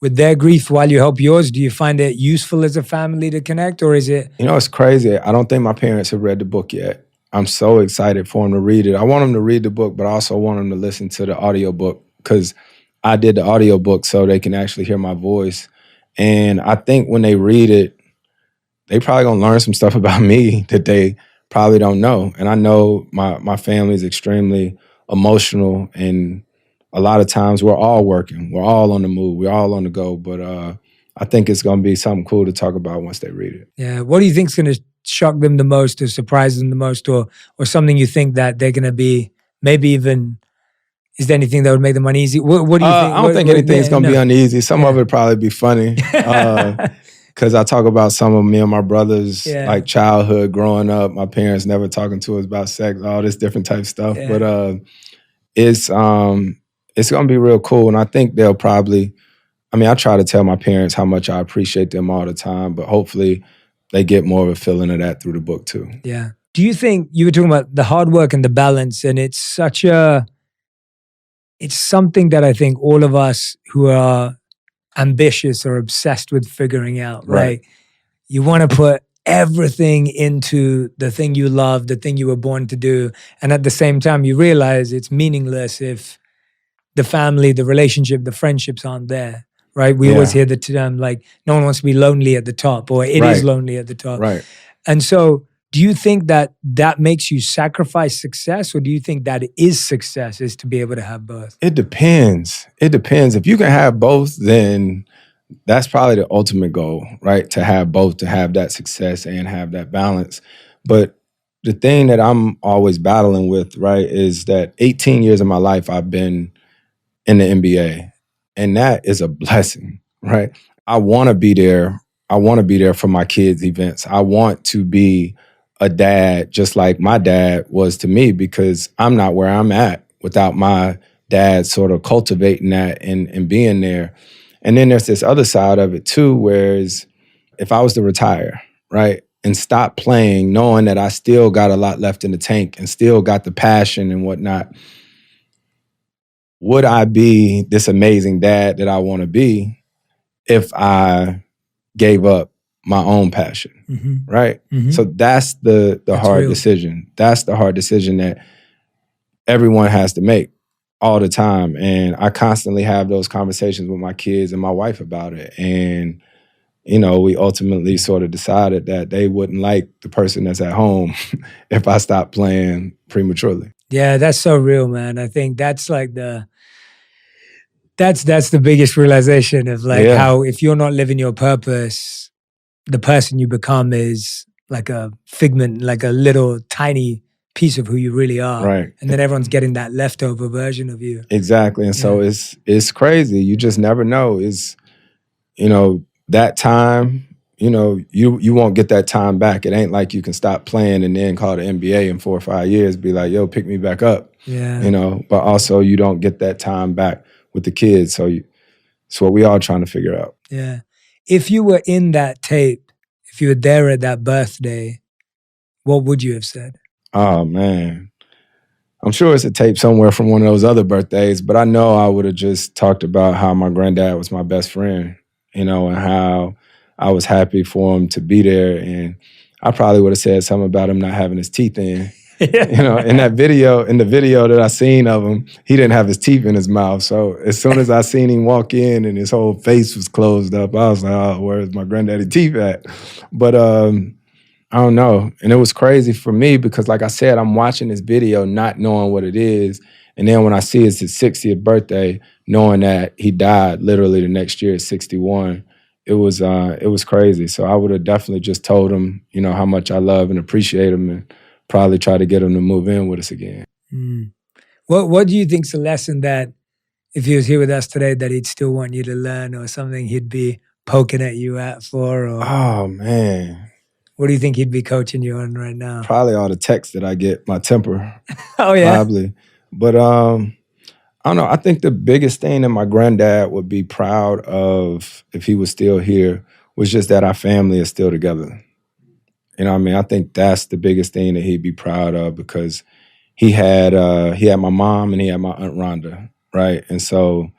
with their grief while you help yours? Do you find it useful as a family to connect, or is it? It's crazy. I don't think my parents have read the book yet. I'm so excited for them to read it. I want them to read the book, but I also want them to listen to the audiobook, because I did the audiobook so they can actually hear my voice. And I think when they read it, they probably gonna learn some stuff about me that they probably don't know. And I know my family is extremely emotional, and a lot of times we're all working, we're all on the move, we're all on the go. But I think it's gonna be something cool to talk about once they read it. Yeah. What do you think is gonna shock them the most, or surprise them the most, or something you think that they're gonna be, maybe even, is there anything that would make them uneasy? What do you think? I don't think anything's gonna be uneasy. Some of it probably be funny. Because I talk about some of me and my brother's like childhood growing up, my parents never talking to us about sex, all this different type of stuff. Yeah. But it's gonna be real cool. And I think they'll probably, I try to tell my parents how much I appreciate them all the time, but hopefully they get more of a feeling of that through the book too. Yeah. Do you think, you were talking about the hard work and the balance, and it's something that I think all of us who are ambitious or obsessed with figuring out, right? You want to put everything into the thing you love, the thing you were born to do. And at the same time, you realize it's meaningless if the family, the relationship, the friendships aren't there, right? We always Yeah. hear the term like, no one wants to be lonely at the top, or it is Right. lonely at the top. Right. And so do you think that that makes you sacrifice success, or do you think that is success, is to be able to have both? It depends. It depends. If you can have both, then that's probably the ultimate goal, right? To have both, to have that success and have that balance. But the thing that I'm always battling with, right, is that 18 years of my life I've been in the NBA. And that is a blessing, right? I want to be there. I want to be there for my kids' events. I want to be a dad just like my dad was to me, because I'm not where I'm at without my dad sort of cultivating that and being there. And then there's this other side of it too, whereas if I was to retire, right, and stop playing, knowing that I still got a lot left in the tank and still got the passion and whatnot, would I be this amazing dad that I want to be if I gave up my own passion, right? So that's the hard real. decision. That's the hard decision that everyone has to make all the time. And I constantly have those conversations with my kids and my wife about it. And, you know, we ultimately sort of decided that they wouldn't like the person that's at home if I stopped playing prematurely. Yeah, that's so real, man. I think that's like that's the biggest realization of like how if you're not living your purpose, the person you become is like a figment, like a little tiny piece of who you really are. Right. And then everyone's getting that leftover version of you. Exactly. And so it's crazy. You just never know. Is, you know, that time, you know, you won't get that time back. It ain't like you can stop playing and then call the NBA in 4 or 5 years, be like, yo, pick me back up. Yeah. You know, but also you don't get that time back with the kids. So it's what we all trying to figure out. Yeah. If you were in that tape, if you were there at that birthday, what would you have said? Oh, man. I'm sure it's a tape somewhere from one of those other birthdays, but I know I would have just talked about how my granddad was my best friend, you know, and how I was happy for him to be there. And I probably would have said something about him not having his teeth in. You know, in the video that I seen of him, he didn't have his teeth in his mouth. So as soon as I seen him walk in and his whole face was closed up, I was like, oh, where's my granddaddy teeth at? But I don't know. And it was crazy for me because, like I said, I'm watching this video not knowing what it is. And then when I see it's his 60th birthday, knowing that he died literally the next year at 61, it was crazy. So I would have definitely just told him, you know, how much I love and appreciate him, and probably try to get him to move in with us again. What do you think's a lesson that if he was here with us today that he'd still want you to learn, or something he'd be poking at you at for? Or oh, man. What do you think he'd be coaching you on right now? Probably all the texts that I get, my temper. Oh, yeah? Probably. But I don't know. I think the biggest thing that my granddad would be proud of if he was still here was just that our family is still together. You know what I mean? I think that's the biggest thing that he'd be proud of, because he had my mom and he had my Aunt Rhonda, right? And so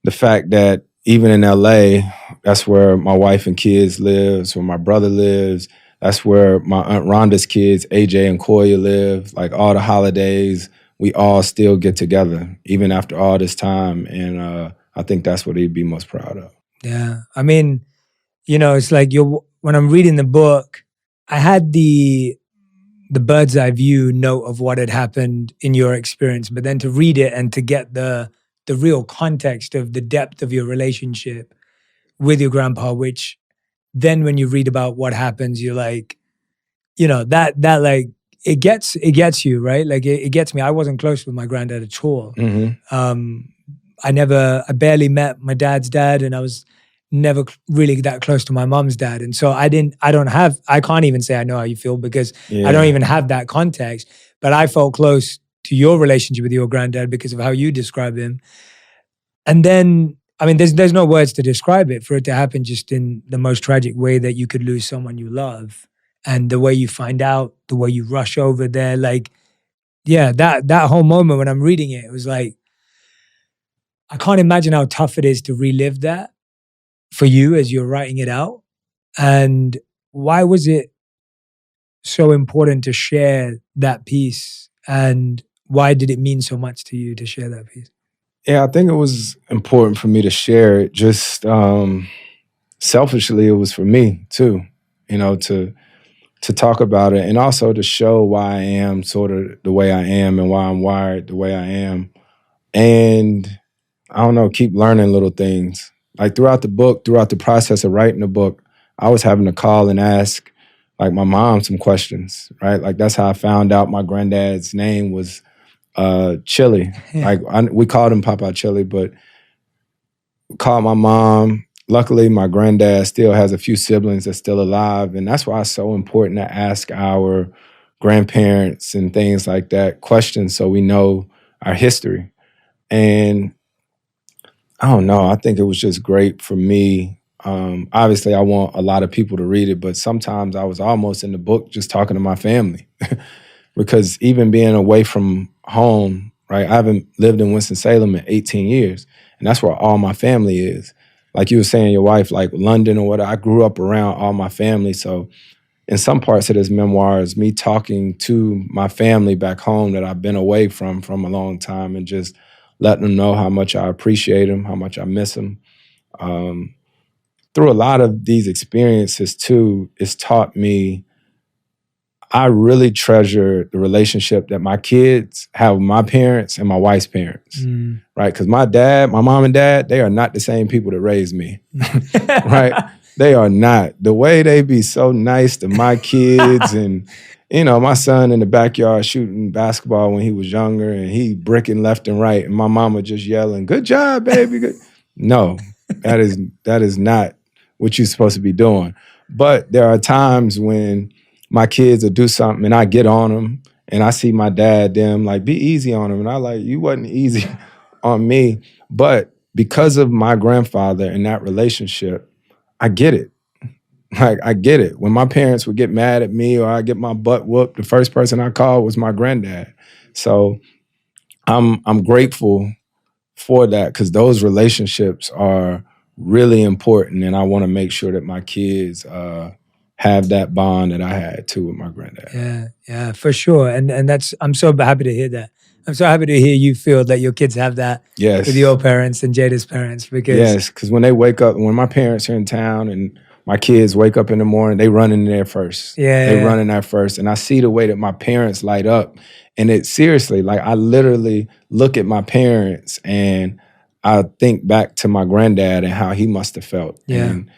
the fact that even in LA, that's where my wife and kids lives, where my brother lives, that's where my Aunt Rhonda's kids, AJ and Koya, live. Like all the holidays, we all still get together, even after all this time. And I think that's what he'd be most proud of. Yeah. I mean, you know, it's like when I'm reading the book, I had the bird's eye view note of what had happened in your experience, but then to read it and to get the real context of the depth of your relationship with your grandpa, which then when you read about what happens, you're like, you know, that like it gets you, right? Like it gets me. I wasn't close with my granddad at all. I barely met my dad's dad, and I was never really that close to my mom's dad. And so I can't even say I know how you feel, because I don't even have that context, but I felt close to your relationship with your granddad because of how you describe him. And then, I mean, there's no words to describe it, for it to happen just in the most tragic way that you could lose someone you love. And the way you find out, the way you rush over there, like, yeah, that whole moment when I'm reading it, it was like, I can't imagine how tough it is to relive that for you as you're writing it out. And why was it so important to share that piece? And why did it mean so much to you to share that piece? Yeah, I think it was important for me to share it. Just selfishly, it was for me too. To talk about it and also to show why I am sort of the way I am and why I'm wired the way I am. And I don't know, keep learning little things. Like throughout the book, throughout the process of writing the book, I was having to call and ask like my mom some questions, right? Like that's how I found out my granddad's name was Chili. Yeah. We called him Papa Chili, but called my mom. Luckily, my granddad still has a few siblings that's still alive. And that's why it's so important to ask our grandparents and things like that questions so we know our history. And I don't know, I think it was just great for me. Obviously, I want a lot of people to read it, but sometimes I was almost in the book just talking to my family. Because even being away from home, right? I haven't lived in Winston-Salem in 18 years, and that's where all my family is. Like you were saying, your wife, like London or whatever, I grew up around all my family. So in some parts of this memoir is me talking to my family back home that I've been away from a long time and just letting them know how much I appreciate them, how much I miss them. Um, Through a lot of these experiences too, it's taught me I really treasure the relationship that my kids have with my parents and my wife's parents, right? Because my mom and dad, they are not the same people that raised me, right? They are not. The way they be so nice to my kids and, my son in the backyard shooting basketball when he was younger and he bricking left and right and my mama just yelling, "Good job, baby." Good. No, that is not what you're supposed to be doing. But there are times when my kids will do something and I get on them and I see my dad, them like, "Be easy on them." And I like, "You wasn't easy on me." But because of my grandfather and that relationship, I get it. Like, I get it. When my parents would get mad at me or I get my butt whooped, the first person I called was my granddad. So I'm grateful for that because those relationships are really important. And I want to make sure that my kids have that bond that I had too with my granddad. Yeah, for sure. And I'm so happy to hear that. I'm so happy to hear you feel that your kids have that Yes. with your parents and Jada's parents because because when they wake up, when my parents are in town and my kids wake up in the morning, they run in there first. They run in there first. And I see the way that my parents light up. And it seriously, like I literally look at my parents and I think back to my granddad and how he must have felt. Yeah. And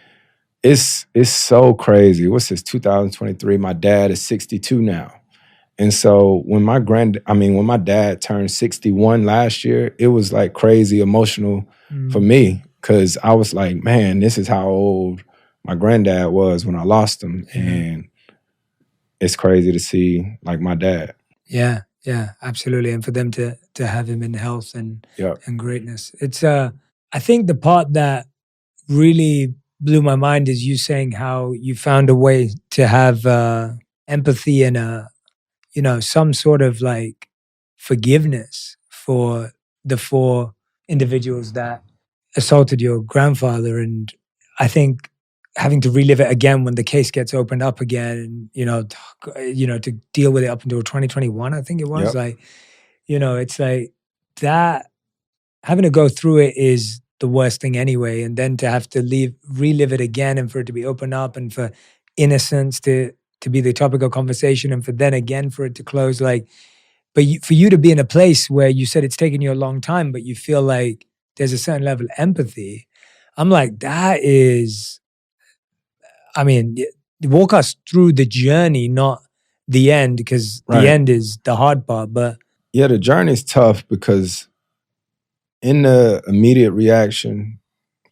it's so crazy. What's this, 2023? My dad is 62 now. And so when my dad turned 61 last year, it was like crazy emotional for me because I was like, man, this is how old my granddad was when I lost him. And it's crazy to see like my dad. Yeah, absolutely. And for them to have him in health and greatness. It's I think the part that really blew my mind is you saying how you found a way to have empathy and some sort of like forgiveness for the four individuals that assaulted your grandfather. And I think having to relive it again when the case gets opened up again and, to deal with it up until 2021, I think it was like, it's like that having to go through it is the worst thing anyway. And then to have to relive it again and for it to be opened up and for innocence to be the topic of conversation and for then again for it to close, like, but for you to be in a place where you said it's taken you a long time, but you feel like there's a certain level of empathy. I'm like, that is, I mean, walk us through the journey, not the end, because the end is the hard part. But yeah, the journey's tough because in the immediate reaction,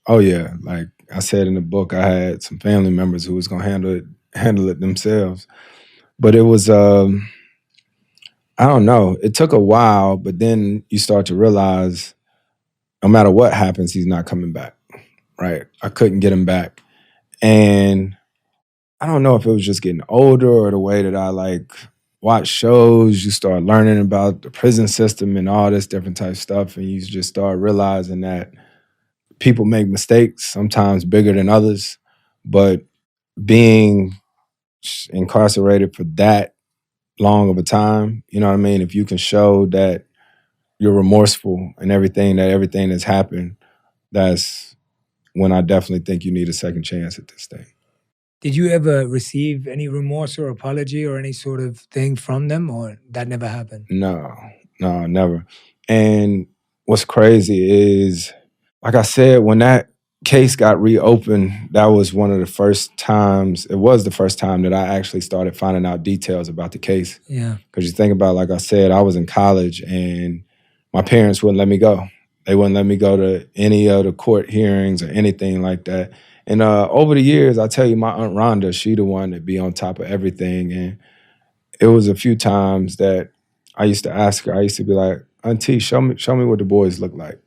like I said in the book, I had some family members who was gonna handle it themselves. But it was I don't know. It took a while, but then you start to realize no matter what happens, he's not coming back. Right? I couldn't get him back. And I don't know if it was just getting older or the way that I like watch shows, you start learning about the prison system and all this different type of stuff. And you just start realizing that people make mistakes, sometimes bigger than others. But being incarcerated for that long of a time, you know what I mean? If you can show that you're remorseful and everything that's happened, that's when I definitely think you need a second chance at this thing. Did you ever receive any remorse or apology or any sort of thing from them, or that never happened? No, never. And what's crazy is, like I said, when that case got reopened, that was one of the first times, it was the first time that I actually started finding out details about the case. Yeah. Because you think about, like I said, I was in college and my parents wouldn't let me go. They wouldn't let me go to any of the court hearings or anything like that. And over the years, I tell you, my Aunt Rhonda, she the one that be on top of everything. And it was a few times that I used to ask her, I used to be like, Auntie, show me what the boys look like.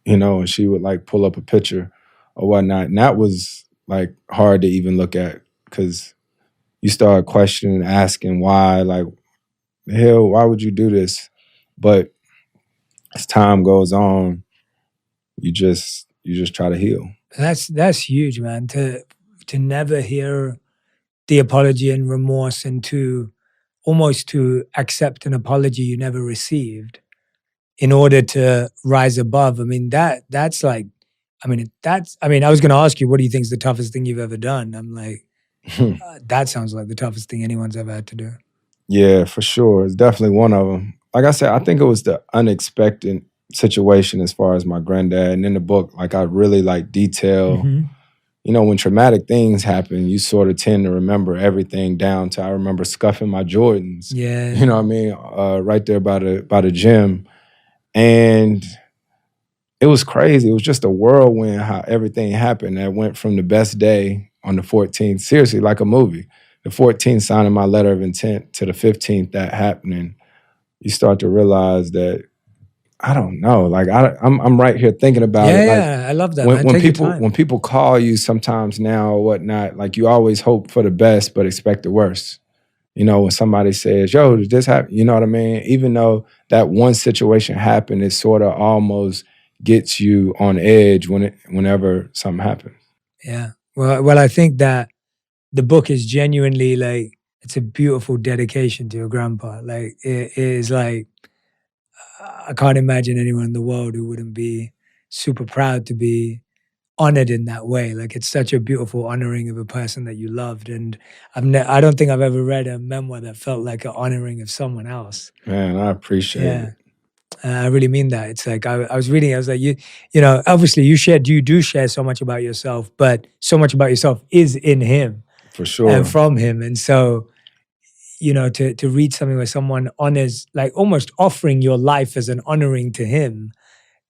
And she would like pull up a picture or whatnot. And that was like hard to even look at because you start questioning, asking why, like, hell, why would you do this? But as time goes on, you just try to heal. That's huge, man. To never hear the apology and remorse, and to almost to accept an apology you never received in order to rise above. I mean, that's like, I mean, I was going to ask you, what do you think is the toughest thing you've ever done? I'm like, that sounds like the toughest thing anyone's ever had to do. Yeah, for sure. It's definitely one of them. Like I said, I think it was the unexpected situation as far as my granddad. And in the book, like I really like detail, when traumatic things happen, you sort of tend to remember everything down to, I remember scuffing my Jordans. Yeah. You know what I mean? Right there by the gym. And it was crazy. It was just a whirlwind how everything happened. That went from the best day on the 14th, seriously, like a movie. The 14th signing my letter of intent to the 15th that happening. You start to realize that, I don't know, like I'm right here thinking about it. Like, Yeah, I love that, when, man. Take your people time. when people call you sometimes now or whatnot, like you always hope for the best but expect the worst. When somebody says, yo, did this happen? You know what I mean? Even though that one situation happened, it sort of almost gets you on edge whenever something happens. Yeah. Well, I think that the book is genuinely like, it's a beautiful dedication to your grandpa. Like it is like, I can't imagine anyone in the world who wouldn't be super proud to be honored in that way. Like it's such a beautiful honoring of a person that you loved. And I don't think I've ever read a memoir that felt like an honoring of someone else. Man, I appreciate it. I really mean that. It's like I was reading. I was like, obviously you do share so much about yourself, but so much about yourself is in him, for sure, and from him. And so, to read something where someone honors, like almost offering your life as an honoring to him,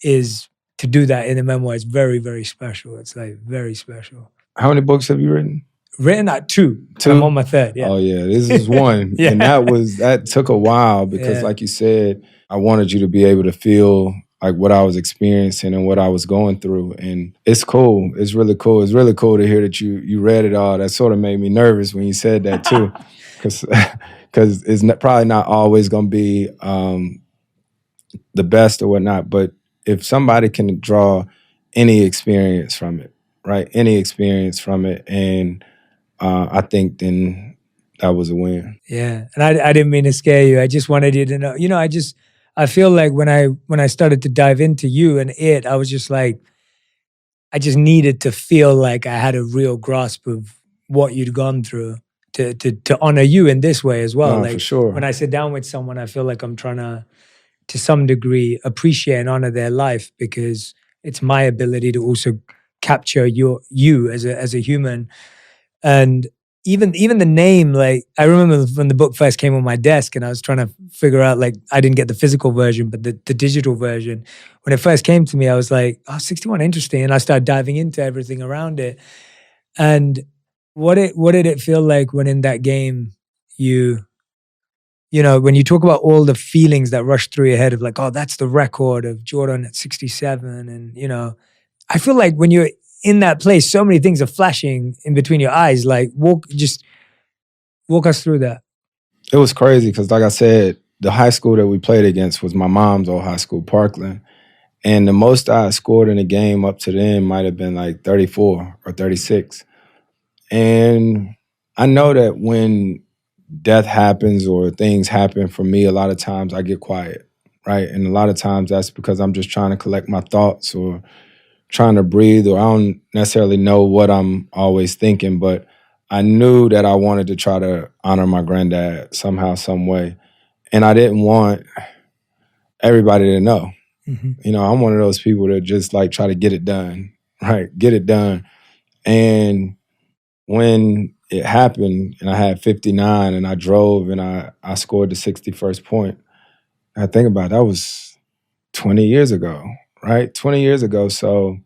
is to do that in a memoir. It's very, very special. It's like very special. How many books have you written? Written at two. I'm on my third. Yeah. Oh yeah, this is one. Yeah. And that took a while because, like you said, I wanted you to be able to feel like what I was experiencing and what I was going through. And it's cool. It's really cool. It's really cool to hear that you read it all. That sort of made me nervous when you said that too, because it's probably not always going to be the best or whatnot. But if somebody can draw any experience from it, right? Any experience from it, and I think then that was a win. Yeah, and I didn't mean to scare you. I just wanted you to know. I feel like when I started to dive into you and it, I was just like, I just needed to feel like I had a real grasp of what you'd gone through to honor you in this way as well. No, like for sure. When I sit down with someone, I feel like I'm trying to some degree, appreciate and honor their life, because it's my ability to also capture you as a human. And even the name, like I remember when the book first came on my desk and I was trying to figure out, like I didn't get the physical version, but the digital version. When it first came to me, I was like, oh, 61, interesting. And I started diving into everything around it. And what did it feel like when in that game when you talk about all the feelings that rush through your head of like, oh, that's the record of Jordan at 67. And, I feel like when you're in that place, so many things are flashing in between your eyes. Like walk us through that. It was crazy because, like I said, the high school that we played against was my mom's old high school, Parkland. And the most I scored in a game up to then might have been like 34 or 36. And I know that when death happens or things happen for me, a lot of times I get quiet, right? And a lot of times that's because I'm just trying to collect my thoughts or trying to breathe, or I don't necessarily know what I'm always thinking, but I knew that I wanted to try to honor my granddad somehow, some way. And I didn't want everybody to know. Mm-hmm. You know, I'm one of those people that just like try to get it done, right? Get it done. And when it happened and I had 59 and I drove and I scored the 61st point, I think about it, that was 20 years ago, right? 20 years ago. So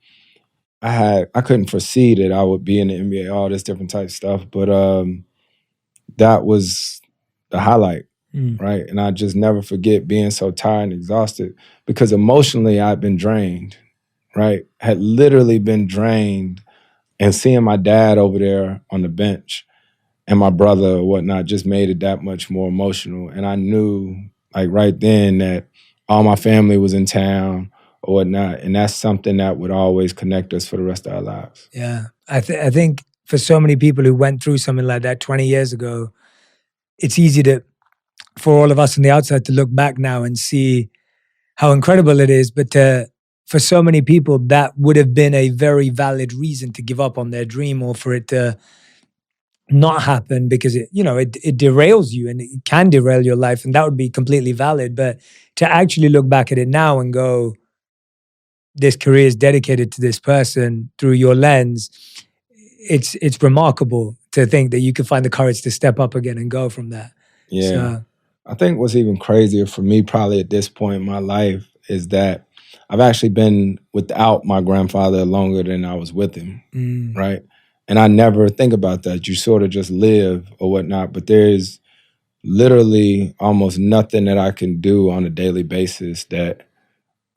I couldn't foresee that I would be in the NBA, all this different type of stuff. But that was the highlight, right? And I just never forget being so tired and exhausted because emotionally I'd been drained, right? Had literally been drained, and seeing my dad over there on the bench and my brother or whatnot just made it that much more emotional. And I knew like right then that all my family was in town or whatnot. And that's something that would always connect us for the rest of our lives. Yeah. I think for so many people who went through something like that 20 years ago, it's easy for all of us on the outside to look back now and see how incredible it is. But for so many people, that would have been a very valid reason to give up on their dream or for it to not happen because it derails you and it can derail your life, and that would be completely valid. But to actually look back at it now and go, this career is dedicated to this person through your lens, it's remarkable to think that you could find the courage to step up again and go from that. Yeah. So, I think what's even crazier for me probably at this point in my life is that I've actually been without my grandfather longer than I was with him, right? And I never think about that. You sort of just live or whatnot, but there's literally almost nothing that I can do on a daily basis that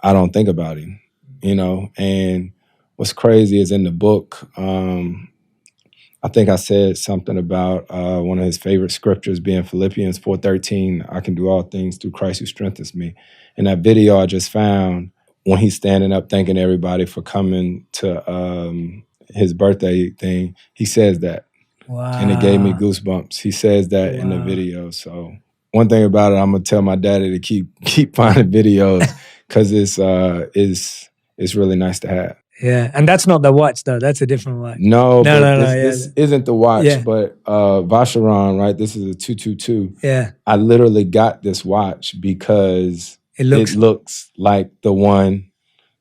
I don't think about him, you know? And what's crazy is in the book, I think I said something about one of his favorite scriptures being Philippians 4:13, I can do all things through Christ who strengthens me. And that video I just found, when he's standing up thanking everybody for coming to his birthday thing, he says that. wow. And it gave me goosebumps. He says that in the video. So one thing about it, I'm gonna tell my daddy to keep finding videos because it's really nice to have. Yeah, and that's not the watch though. That's a different watch. No, this isn't the watch, but Vacheron, right? This is a 222. Yeah. I literally got this watch because it looks like the one.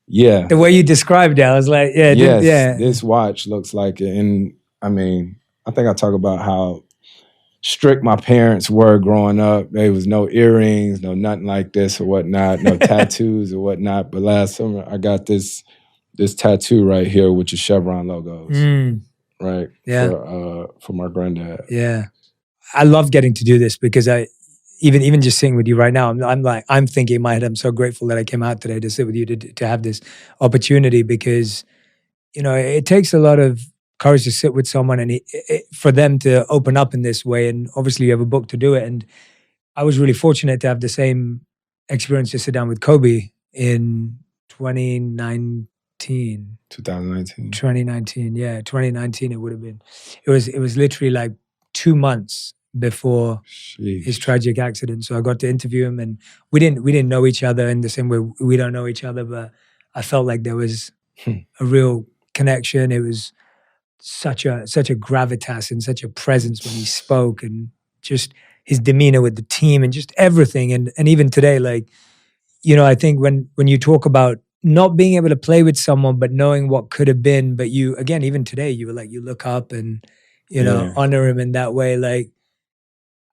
Yeah. The way you described it, I was like, this watch looks like it. And I mean, I think I talk about how strict my parents were growing up. There was no earrings, no nothing like this or whatnot, no tattoos or whatnot. But last summer I got this tattoo right here, which is Chevron logos, right? Yeah. For my granddad. Yeah. I love getting to do this because even just sitting with you right now, I'm thinking in my head, I'm so grateful that I came out today to sit with you to have this opportunity because, it takes a lot of courage to sit with someone and for them to open up in this way. And obviously you have a book to do it. And I was really fortunate to have the same experience to sit down with Kobe in 2019. 2019, yeah, 2019 it would have been. It was literally like 2 months before his tragic accident. So I got to interview him, and we didn't know each other in the same way we don't know each other, but I felt like there was a real connection. It was such a gravitas and such a presence when he spoke, and just his demeanor with the team and just everything. And even today, like, I think when you talk about not being able to play with someone, but knowing what could have been, but you, again, even today, you were like, you look up and, honor him in that way. Like,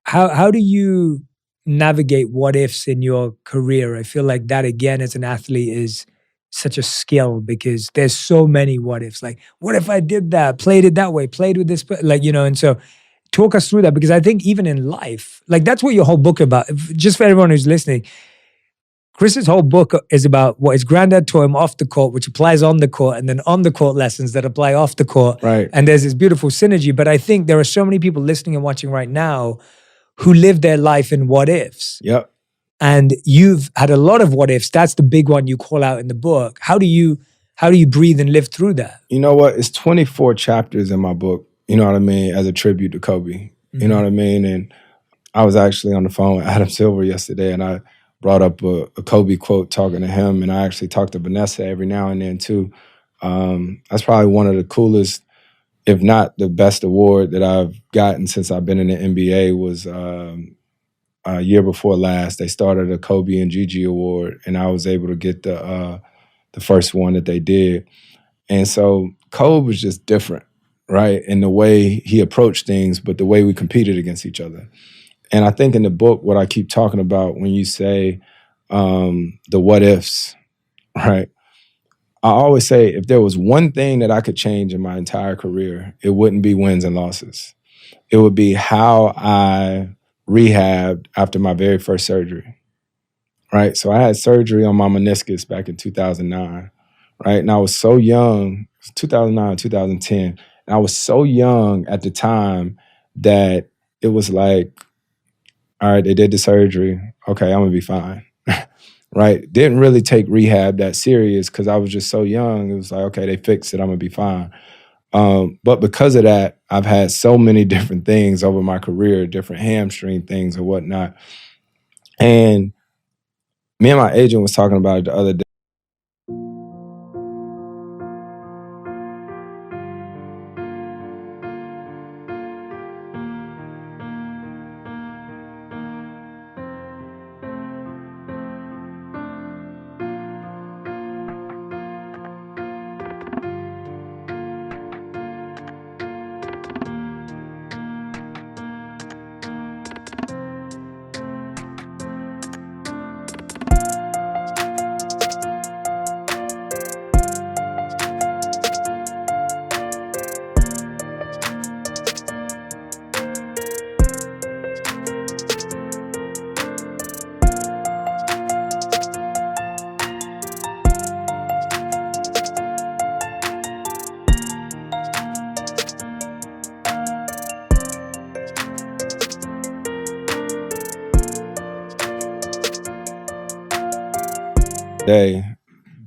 how do you navigate what ifs in your career? I feel like that, again, as an athlete is such a skill because there's so many what ifs. Like, what if I did that, played it that way, played with this, like, and so talk us through that, because I think even in life, like that's what your whole book about, just for everyone who's listening, Chris's whole book is about what his granddad taught him off the court, which applies on the court, and then on the court lessons that apply off the court. Right. And there's this beautiful synergy. But I think there are so many people listening and watching right now who live their life in what ifs. Yep. And you've had a lot of what ifs. That's the big one you call out in the book. How do you breathe and live through that? You know what? It's 24 chapters in my book, you know what I mean, as a tribute to Kobe. You know what I mean? And I was actually on the phone with Adam Silver yesterday, and brought up a Kobe quote talking to him, and I actually talk to Vanessa every now and then too. That's probably one of the coolest, if not the best award that I've gotten since I've been in the NBA was a year before last. They started a Kobe and Gigi award, and I was able to get the first one that they did. And so Kobe was just different, right? In the way he approached things, but the way we competed against each other. And I think in the book, what I keep talking about when you say the what ifs, right? I always say if there was one thing that I could change in my entire career, it wouldn't be wins and losses. It would be how I rehabbed after my very first surgery, right? So I had surgery on my meniscus back in 2009, right? And I was so young, 2009, 2010, and I was so young at the time that it was like, all right, they did the surgery. Okay, I'm gonna be fine. Right? Didn't really take rehab that serious because I was just so young. It was like, okay, they fixed it. I'm gonna be fine. But because of that, I've had so many different things over my career, different hamstring things or whatnot. And me and my agent was talking about it the other day.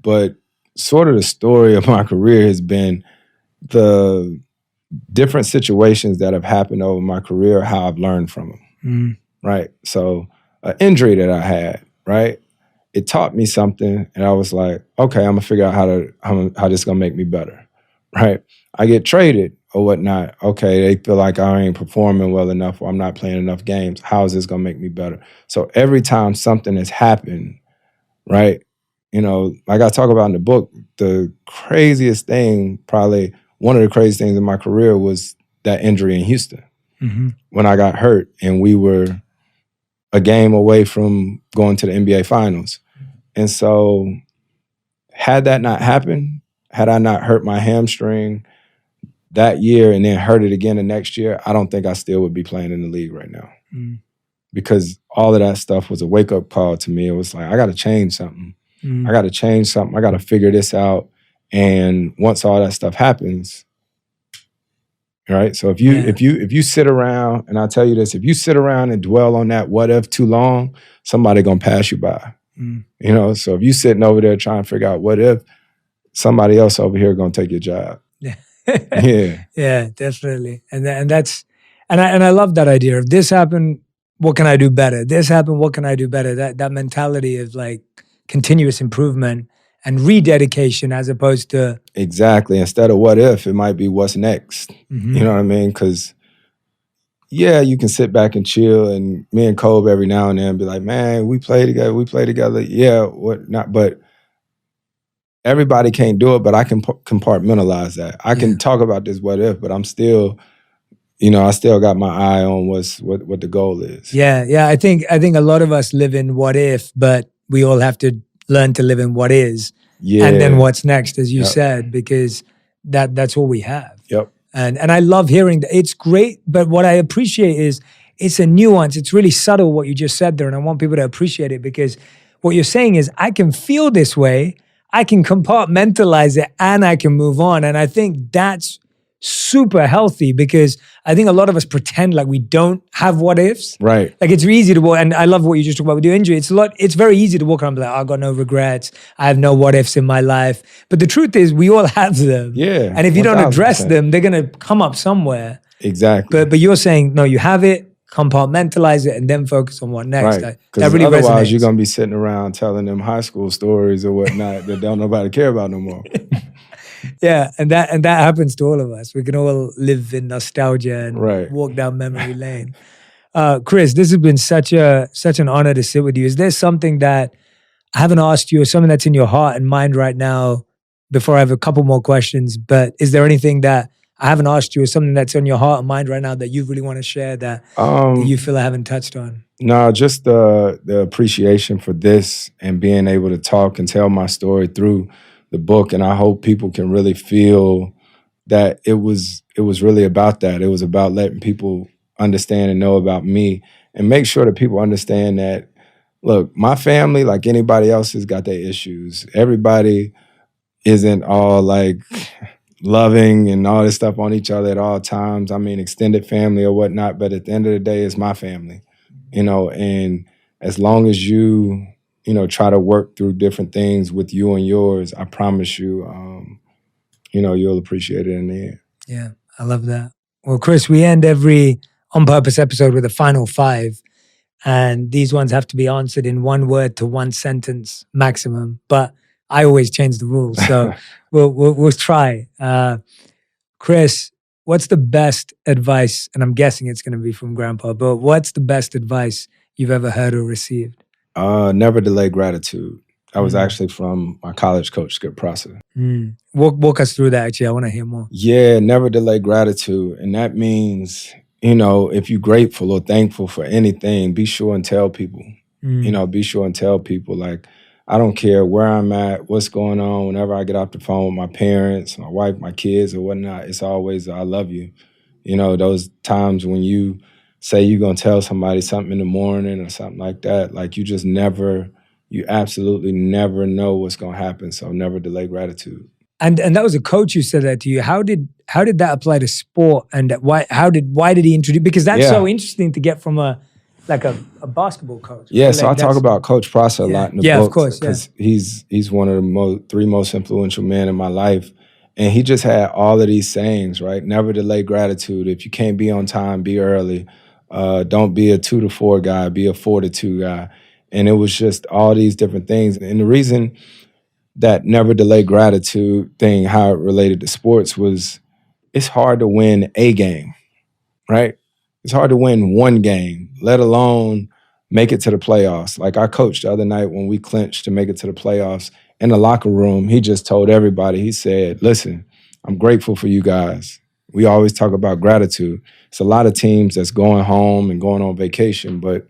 But sort of the story of my career has been the different situations that have happened over my career, how I've learned from them, right? So an injury that I had, right? It taught me something, and I was like, okay, I'm gonna figure out how this is gonna make me better, right? I get traded or whatnot. Okay, they feel like I ain't performing well enough or I'm not playing enough games. How is this gonna make me better? So every time something has happened, right? You know, like I talk about in the book, the craziest thing, probably one of the craziest things in my career was that injury in Houston when I got hurt and we were a game away from going to the NBA Finals. And so had that not happened, had I not hurt my hamstring that year and then hurt it again the next year, I don't think I still would be playing in the league right now. Because all of that stuff was a wake-up call to me. It was like, I got to change something. I got to change something. I got to figure this out. And once all that stuff happens, right? So if you sit around, and I'll tell you this, if you sit around and dwell on that what if too long, somebody gonna pass you by. You know, so if you sitting over there trying to figure out what if, somebody else over here gonna take your job. Yeah, definitely. And I love that idea. If this happened, what can I do better? This happened, what can I do better? That mentality of like continuous improvement and rededication as opposed to... Exactly. Instead of what if, it might be what's next. You know what I mean? Because, yeah, you can sit back and chill, and me and Kobe every now and then be like, man, we play together. Yeah, what not? But everybody can't do it, but I can compartmentalize that. I can talk about this what if, but I'm still... You know, I still got my eye on what the goal is. Yeah. I think a lot of us live in what if, but we all have to learn to live in what is. Yeah. And then what's next, as you said, because that's all we have. Yep. And I love hearing that. It's great, but what I appreciate is it's a nuance. It's really subtle what you just said there, and I want people to appreciate it because what you're saying is I can feel this way, I can compartmentalize it, and I can move on. And I think that's super healthy because I think a lot of us pretend like we don't have what ifs. Right. Like it's easy to walk, and I love what you just talked about with your injury. It's very easy to walk around and be like, I've got no regrets. I have no what ifs in my life. But the truth is we all have them. Yeah. And if you don't address them, they're gonna come up somewhere. Exactly. But you're saying, no, you have it, compartmentalize it and then focus on what next. Right. That Because really otherwise resonates. you're going to be sitting around telling them high school stories or whatnot that don't nobody care about no more. Yeah, and that happens to all of us. We can all live in nostalgia and Right. walk down memory lane. Chris, this has been such an honor to sit with you. Is there something that I haven't asked you, or something that's in your heart and mind right now? Before I have a couple more questions, but is there anything that I haven't asked you, or something that's on your heart and mind right now that you really want to share that you feel I haven't touched on? No, just the appreciation for this and being able to talk and tell my story through the book. And I hope people can really feel that it was really about that. It was about letting people understand and know about me, and make sure that people understand that, look, my family, like anybody else, has got their issues. Everybody isn't all like loving and all this stuff on each other at all times. I mean, extended family or whatnot, but at the end of the day, it's my family, and as long as you try to work through different things with you and yours, I promise you, you'll appreciate it in the end. Yeah, I love that. Well, Chris, we end every On Purpose episode with a final 5. And these ones have to be answered in 1 word to 1 sentence maximum. But I always change the rules. So we'll try. Chris, what's the best advice? And I'm guessing it's going to be from Grandpa, but what's the best advice you've ever heard or received? Never delay gratitude. That was actually from my college coach, Skip Prosser. Walk us through that, actually. I want to hear more. Yeah, never delay gratitude. And that means, if you're grateful or thankful for anything, be sure and tell people. Be sure and tell people, like, I don't care where I'm at, what's going on. Whenever I get off the phone with my parents, my wife, my kids or whatnot, it's always, I love you. Those times when you say you're going to tell somebody something in the morning or something like that, like you absolutely never know what's going to happen. So never delay gratitude. And that was a coach who said that to you. How did that apply to sport? And why did he introduce? Because that's so interesting to get from a basketball coach. Yeah, so I talk about Coach Prosser a lot in the book. Yeah, of course. Because he's one of the 3 most influential men in my life. And he just had all of these sayings, right? Never delay gratitude. If you can't be on time, be early. Don't be a 2 to 4 guy, be a 4 to 2 guy. And it was just all these different things. And the reason that never delay gratitude thing, how it related to sports, was it's hard to win a game, right? It's hard to win 1 game, let alone make it to the playoffs. Like our coach the other night when we clinched to make it to the playoffs, in the locker room, he just told everybody, he said, listen, I'm grateful for you guys. We always talk about gratitude. It's a lot of teams that's going home and going on vacation, but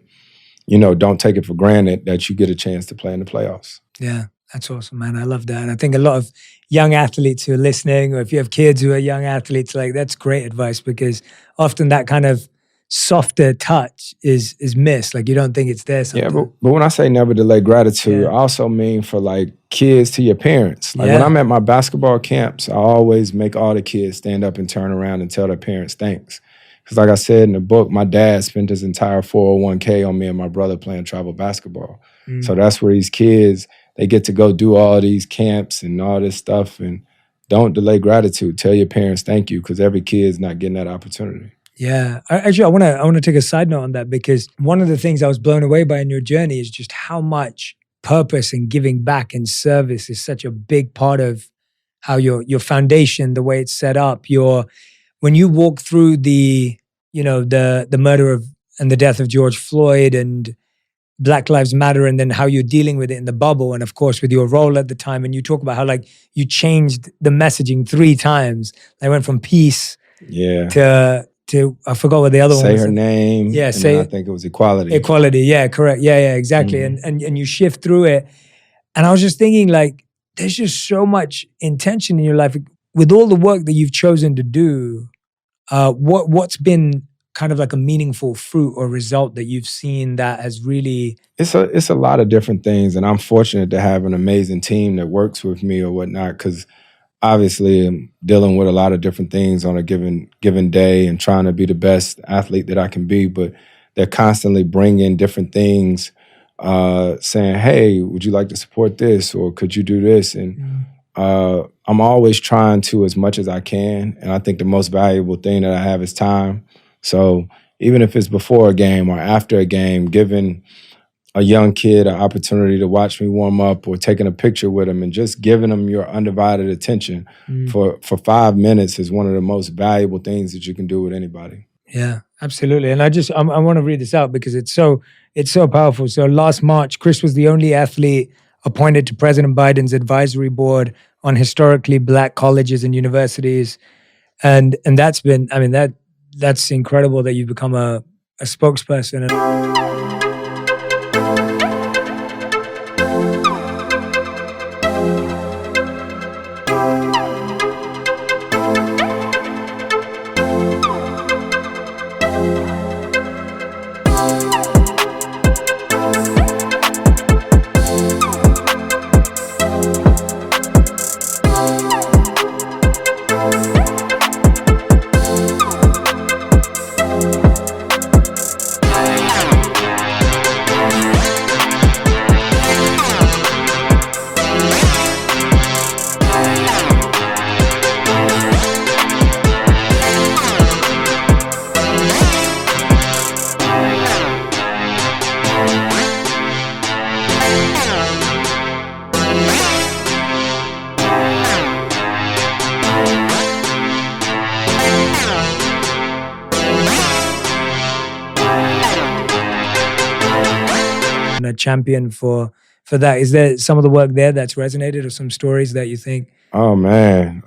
don't take it for granted that you get a chance to play in the playoffs. Yeah. That's awesome, man. I love that. And I think a lot of young athletes who are listening, or if you have kids who are young athletes, like, that's great advice, because often that kind of softer touch is missed. Like, you don't think it's there sometimes. Yeah, but when I say never delay gratitude, I also mean for like kids to your parents. Like when I'm at my basketball camps, I always make all the kids stand up and turn around and tell their parents thanks. Because like I said in the book, my dad spent his entire 401k on me and my brother playing travel basketball. So that's where these kids, they get to go do all these camps and all this stuff. And don't delay gratitude. Tell your parents thank you, because every kid's not getting that opportunity. Yeah. Actually, I want to take a side note on that, because one of the things I was blown away by in your journey is just how much purpose and giving back and service is such a big part of how your foundation, the way it's set up. When you walk through the murder of and the death of George Floyd and Black Lives Matter, and then how you're dealing with it in the bubble, and of course with your role at the time, and you talk about how like you changed the messaging 3 times. I went from peace to I forgot what the other one was. Say her name. Yeah, I think it was equality. Equality, yeah, correct. Yeah, exactly. And you shift through it. And I was just thinking, like, there's just so much intention in your life with all the work that you've chosen to do. What's been kind of like a meaningful fruit or result that you've seen that has really... It's a lot of different things, and I'm fortunate to have an amazing team that works with me or whatnot, because obviously I'm dealing with a lot of different things on a given day and trying to be the best athlete that I can be, but they're constantly bringing different things, saying, hey, would you like to support this, or could you do this? And I'm always trying to, as much as I can, and I think the most valuable thing that I have is time. So even if it's before a game or after a game, giving a young kid an opportunity to watch me warm up or taking a picture with them and just giving them your undivided attention for 5 minutes is one of the most valuable things that you can do with anybody. Yeah, absolutely. And I want to read this out because it's so powerful. So last March, Chris was the only athlete appointed to President Biden's advisory board on historically Black colleges and universities. And that's been, I mean, that's incredible that you've become a spokesperson. A champion for that. Is there some of the work there that's resonated or some stories that you think? Oh man.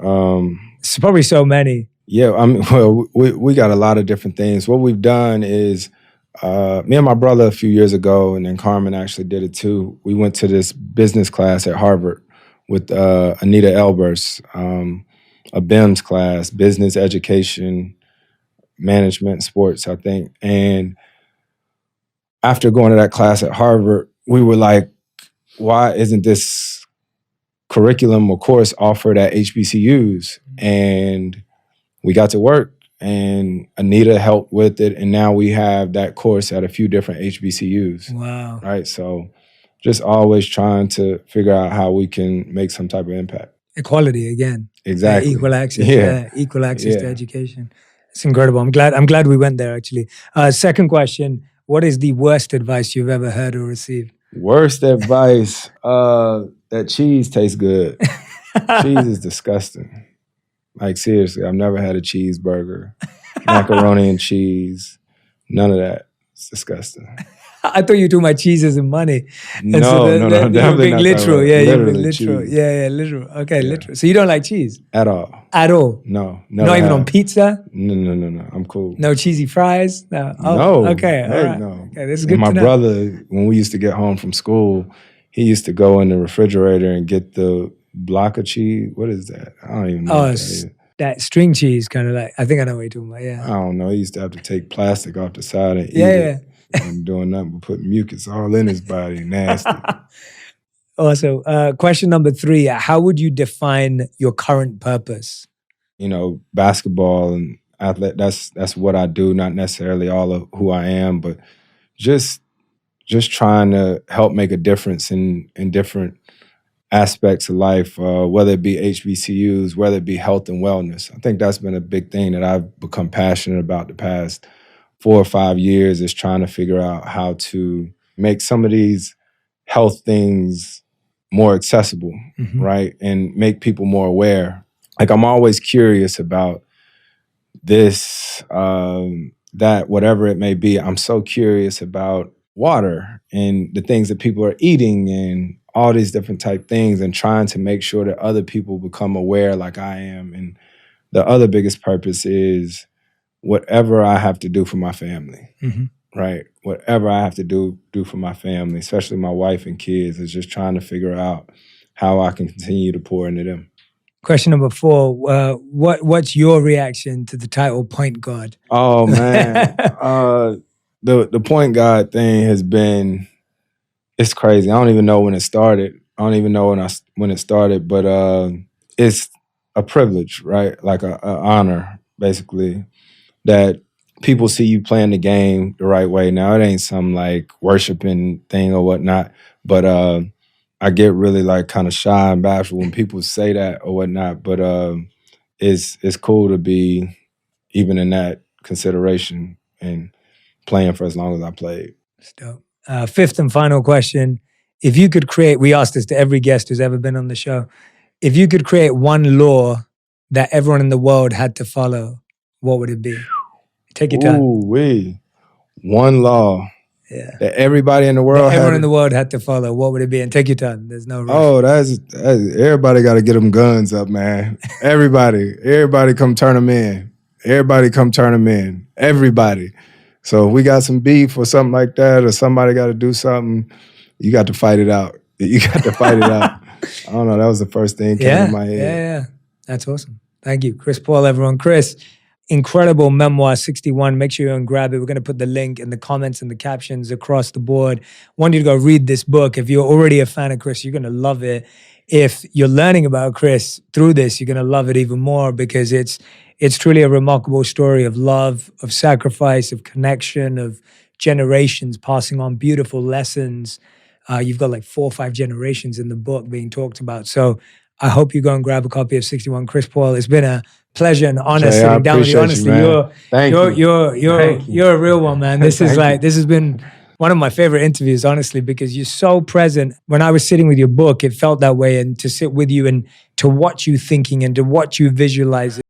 It's probably so many. Yeah, I mean, well, we got a lot of different things. What we've done is me and my brother a few years ago, and then Carmen actually did it too. We went to this business class at Harvard with Anita Elbers, a BIMS class, business education, management, sports, I think. And after going to that class at Harvard, we were like, why isn't this curriculum or course offered at HBCUs? And we got to work, and Anita helped with it, and now we have that course at a few different HBCUs. Wow. Right? So just always trying to figure out how we can make some type of impact. Equality again. Exactly. Equal access. Yeah. Equal access to education. It's incredible. I'm glad we went there actually. Second question, what is the worst advice you've ever heard or received? Worst advice, that cheese tastes good. Cheese is disgusting. Like seriously, I've never had a cheeseburger, macaroni and cheese, none of that. It's disgusting. I thought you were talking about cheeses and money. No, so no, you're being literal. Yeah, you're being literal. literal. Yeah, literal. Okay, literal. So you don't like cheese? At all. At all? No. Not even on pizza? No. I'm cool. No cheesy fries? No. Oh, no. Okay. Heck all right. no. Okay, this is good and my to know. brother, when we used to get home from school, he used to go in the refrigerator and get the block of cheese. What is that? I don't even know what that is. That string cheese, kind of like, I think I know what you're talking about, yeah. I don't know. He used to have to take plastic off the side and eat it. And doing nothing but putting mucus all in his body. Nasty. Also, question number 3, how would you define your current purpose? You know, basketball and athlete, that's what I do, not necessarily all of who I am, but just trying to help make a difference in different aspects of life, whether it be HBCUs, whether it be health and wellness. I think that's been a big thing that I've become passionate about the past 4 or 5 years, is trying to figure out how to make some of these health things more accessible, right? And make people more aware. Like I'm always curious about this, that, whatever it may be. I'm so curious about water and the things that people are eating and all these different type things, and trying to make sure that other people become aware like I am. And the other biggest purpose is whatever I have to do for my family, right? Whatever I have to do for my family, especially my wife and kids, is just trying to figure out how I can continue to pour into them. Question number 4, what's your reaction to the title point guard? Oh man, the point guard thing has been, it's crazy. I don't even know when it started. I don't even know when it started, but it's a privilege, right? Like a honor, basically, that people see you playing the game the right way. Now, it ain't some like worshiping thing or whatnot, but I get really like kind of shy and bashful when people say that or whatnot. But it's cool to be even in that consideration. And playing for as long as I played. That's dope. Fifth and final question. If you could create, we asked this to every guest who's ever been on the show. If you could create one law that everyone in the world had to follow, what would it be? Take your time. Ooh, one law that everybody in the world in the world had to follow. What would it be? And take your time. There's no rush. Oh, that's everybody got to get them guns up, man. Everybody come turn them in. Everybody come turn them in. Everybody. So if we got some beef or something like that, or somebody got to do something, you got to fight it out. You got to fight it out. I don't know. That was the first thing that came in my head. Yeah. That's awesome. Thank you. Chris Paul, everyone. Chris, incredible memoir, 61. Make sure you go and grab it. We're going to put the link in the comments and the captions across the board. Want you to go read this book. If you're already a fan of Chris, you're going to love it. If you're learning about Chris through this, you're going to love it even more because it's truly a remarkable story of love, of sacrifice, of connection, of generations passing on beautiful lessons. You've got like 4 or 5 generations in the book being talked about. So I hope you go and grab a copy of 61. Chris Paul, it's been a pleasure and honor sitting down with you. Honestly, you're a real one, man. This has been one of my favorite interviews, honestly, because you're so present. When I was sitting with your book, it felt that way, and to sit with you and to watch you thinking and to watch you visualize it.